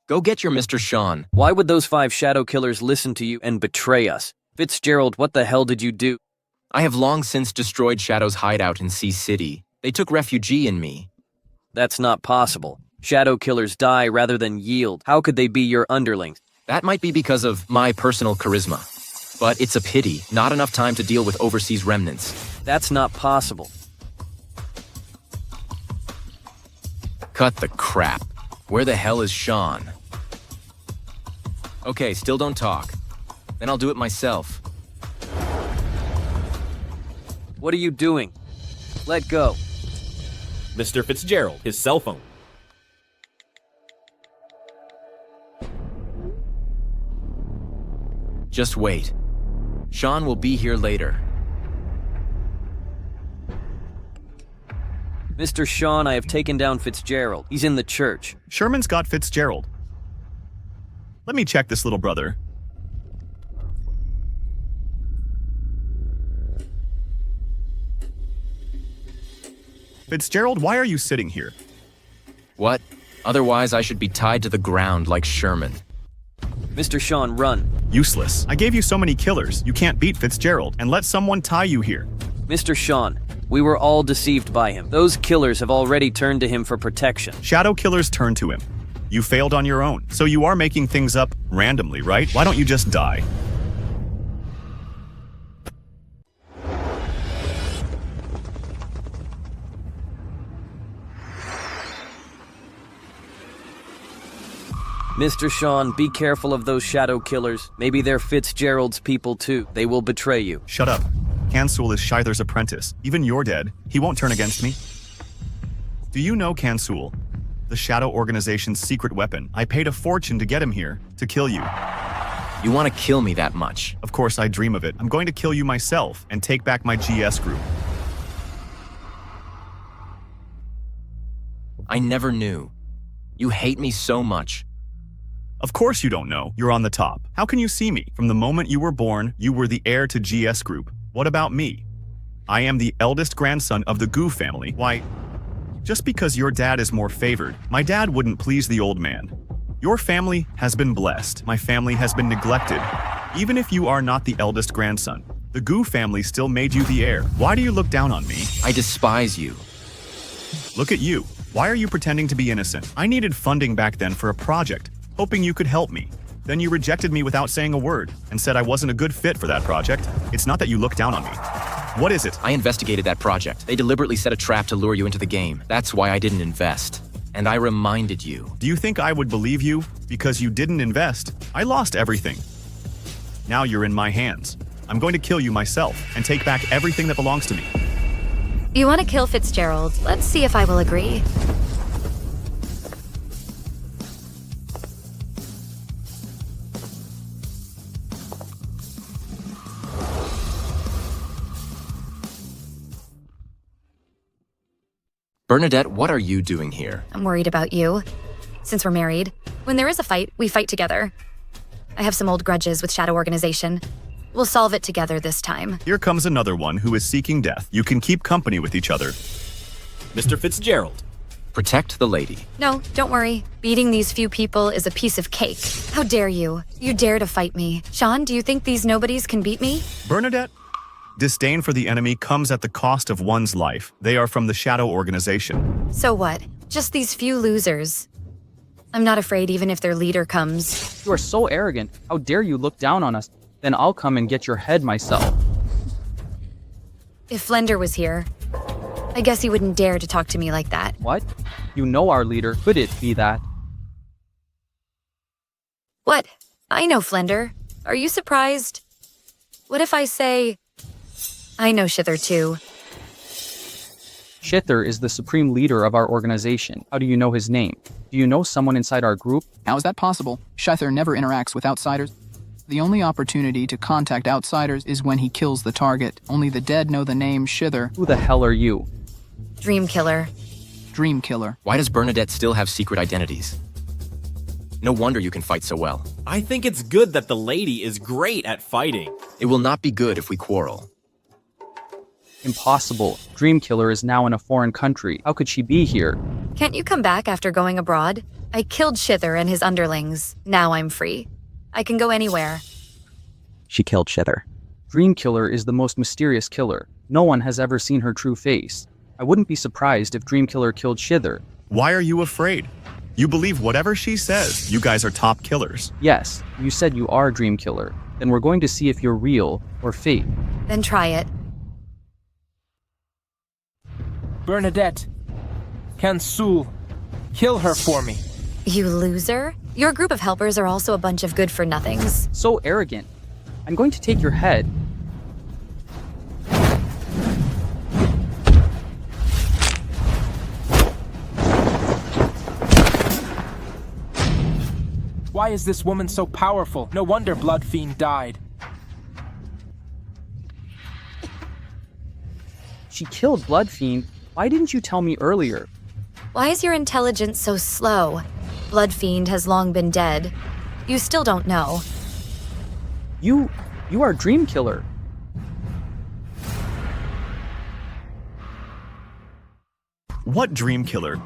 Go get your Mr. Sean. Why would those 5 shadow killers listen to you and betray us? Fitzgerald, what the hell did you do? I have long since destroyed Shadow's hideout in Sea City. They took refuge in me. That's not possible. Shadow killers die rather than yield. How could they be your underlings? That might be because of my personal charisma. But it's a pity, not enough time to deal with overseas remnants. That's not possible. Cut the crap. Where the hell is Sean? Okay, still don't talk. Then I'll do it myself. What are you doing? Let go. Mr. Fitzgerald, his cell phone. Just wait. Sean will be here later. Mr. Sean, I have taken down Fitzgerald. He's in the church. Sherman's got Fitzgerald. Let me check this little brother. Fitzgerald, why are you sitting here? What? Otherwise, I should be tied to the ground like Sherman. Mr. Sean, run. Useless. I gave you so many killers. You can't beat Fitzgerald, and let someone tie you here. Mr. Sean, we were all deceived by him. Those killers have already turned to him for protection. Shadow killers turn to him. You failed on your own, so you are making things up randomly, right? Why don't you just die? Mr. Sean, be careful of those shadow killers. Maybe they're Fitzgerald's people too. They will betray you. Shut up. Kansul is Shither's apprentice. Even you're dead. He won't turn against me. Do you know Kansul? The Shadow Organization's secret weapon. I paid a fortune to get him here, to kill you. You want to kill me that much? Of course I dream of it. I'm going to kill you myself and take back my GS group. I never knew. You hate me so much. Of course you don't know. You're on the top. How can you see me? From the moment you were born, you were the heir to GS Group. What about me? I am the eldest grandson of the Gu family. Why, just because your dad is more favored, my dad wouldn't please the old man. Your family has been blessed. My family has been neglected. Even if you are not the eldest grandson, the Gu family still made you the heir. Why do you look down on me? I despise you. Look at you. Why are you pretending to be innocent? I needed funding back then for a project, hoping you could help me. Then you rejected me without saying a word and said I wasn't a good fit for that project. It's not that you look down on me. What is it? I investigated that project. They deliberately set a trap to lure you into the game. That's why I didn't invest. And I reminded you. Do you think I would believe you because you didn't invest? I lost everything. Now you're in my hands. I'm going to kill you myself and take back everything that belongs to me. You want to kill Fitzgerald? Let's see if I will agree. Bernadette, what are you doing here? I'm worried about you. Since we're married, when there is a fight, we fight together. I have some old grudges with Shadow Organization. We'll solve it together this time. Here comes another one who is seeking death. You can keep company with each other. Mr. Fitzgerald. Protect the lady. No, don't worry. Beating these few people is a piece of cake. How dare you? You dare to fight me. Sean, do you think these nobodies can beat me? Bernadette, disdain for the enemy comes at the cost of one's life. They are from the Shadow Organization. So what? Just these few losers. I'm not afraid even if their leader comes. You are so arrogant. How dare you look down on us? Then I'll come and get your head myself. If Flender was here, I guess he wouldn't dare to talk to me like that. What? You know our leader. Could it be that? What? I know Flender. Are you surprised? What if I say, I know Shither too? Shither is the supreme leader of our organization. How do you know his name? Do you know someone inside our group? How is that possible? Shither never interacts with outsiders. The only opportunity to contact outsiders is when he kills the target. Only the dead know the name Shither. Who the hell are you? Dream Killer. Dream Killer. Why does Bernadette still have secret identities? No wonder you can fight so well. I think it's good that the lady is great at fighting. It will not be good if we quarrel. Impossible. Dream Killer is now in a foreign country. How could she be here? Can't you come back after going abroad? I killed Shither and his underlings. Now I'm free. I can go anywhere. She killed Shither. Dream Killer is the most mysterious killer. No one has ever seen her true face. I wouldn't be surprised if Dream Killer killed Shither. Why are you afraid? You believe whatever she says. You guys are top killers. Yes, you said you are Dream Killer. Then we're going to see if you're real or fake. Then try it. Bernadette. Kansul. Kill her for me. You loser? Your group of helpers are also a bunch of good-for-nothings. So arrogant. I'm going to take your head. Why is this woman so powerful? No wonder Blood Fiend died. She killed Blood Fiend. Why didn't you tell me earlier? Why is your intelligence so slow? Blood Fiend has long been dead. You still don't know. You are Dream Killer. What Dream Killer?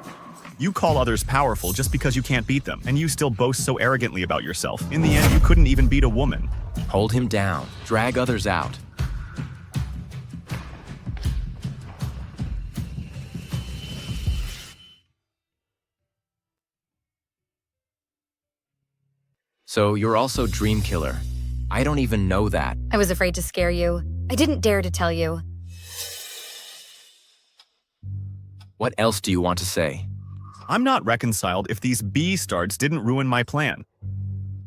You call others powerful just because you can't beat them, and you still boast so arrogantly about yourself. In the end, you couldn't even beat a woman. Hold him down. Drag others out. So you're also Dream Killer. I don't even know that. I was afraid to scare you. I didn't dare to tell you. What else do you want to say? I'm not reconciled if these B-starts didn't ruin my plan.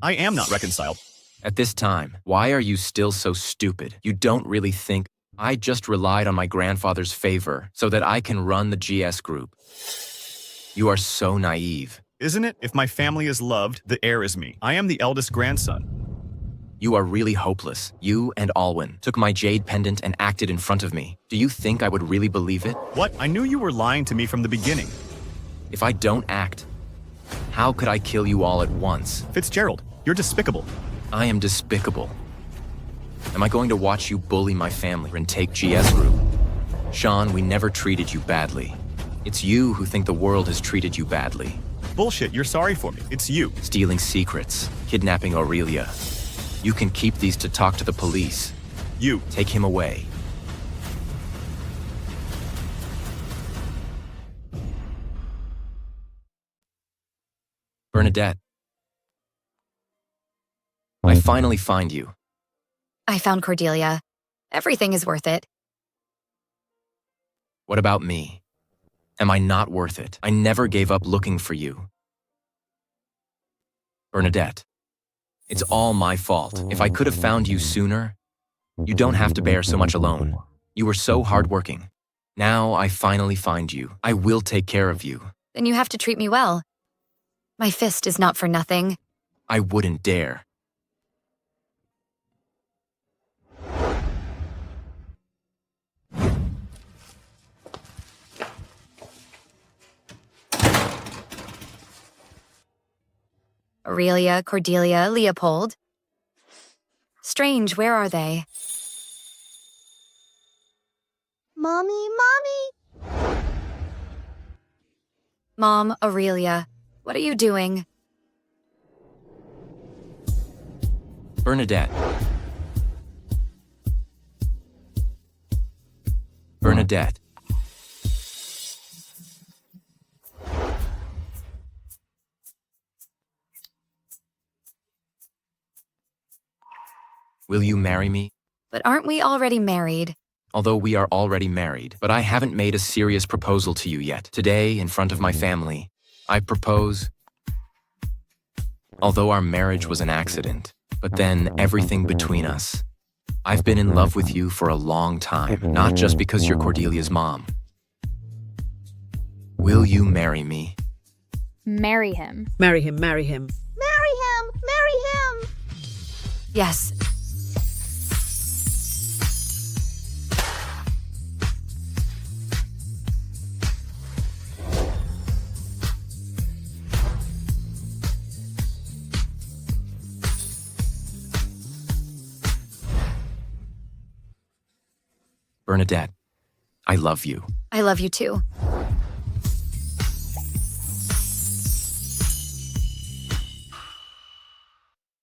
I am not reconciled. At this time, why are you still so stupid? You don't really think I just relied on my grandfather's favor so that I can run the GS group. You are so naive. Isn't it? If my family is loved, the heir is me. I am the eldest grandson. You are really hopeless. You and Alwyn took my jade pendant and acted in front of me. Do you think I would really believe it? What? I knew you were lying to me from the beginning. If I don't act, how could I kill you all at once? Fitzgerald, you're despicable. I am despicable. Am I going to watch you bully my family and take GS group? Sean, we never treated you badly. It's you who think the world has treated you badly. Bullshit, you're sorry for me. It's you. Stealing secrets, kidnapping Aurelia. You can keep these to talk to the police. You. Take him away. Bernadette. I finally find you. I found Cordelia. Everything is worth it. What about me? Am I not worth it? I never gave up looking for you. Bernadette, it's all my fault. If I could have found you sooner, you don't have to bear so much alone. You were so hardworking. Now I finally find you. I will take care of you. Then you have to treat me well. My fist is not for nothing. I wouldn't dare. Aurelia, Cordelia, Leopold. Strange, where are they? Mommy, Mommy! Mom, Aurelia, what are you doing? Bernadette. Bernadette. Will you marry me? But aren't we already married? Although we are already married, but I haven't made a serious proposal to you yet. Today, in front of my family, I propose. Although our marriage was an accident, but then everything between us. I've been in love with you for a long time, not just because you're Cordelia's mom. Will you marry me? Marry him. Marry him, marry him. Marry him! Marry him! Yes. Bernadette, I love you. I love you too.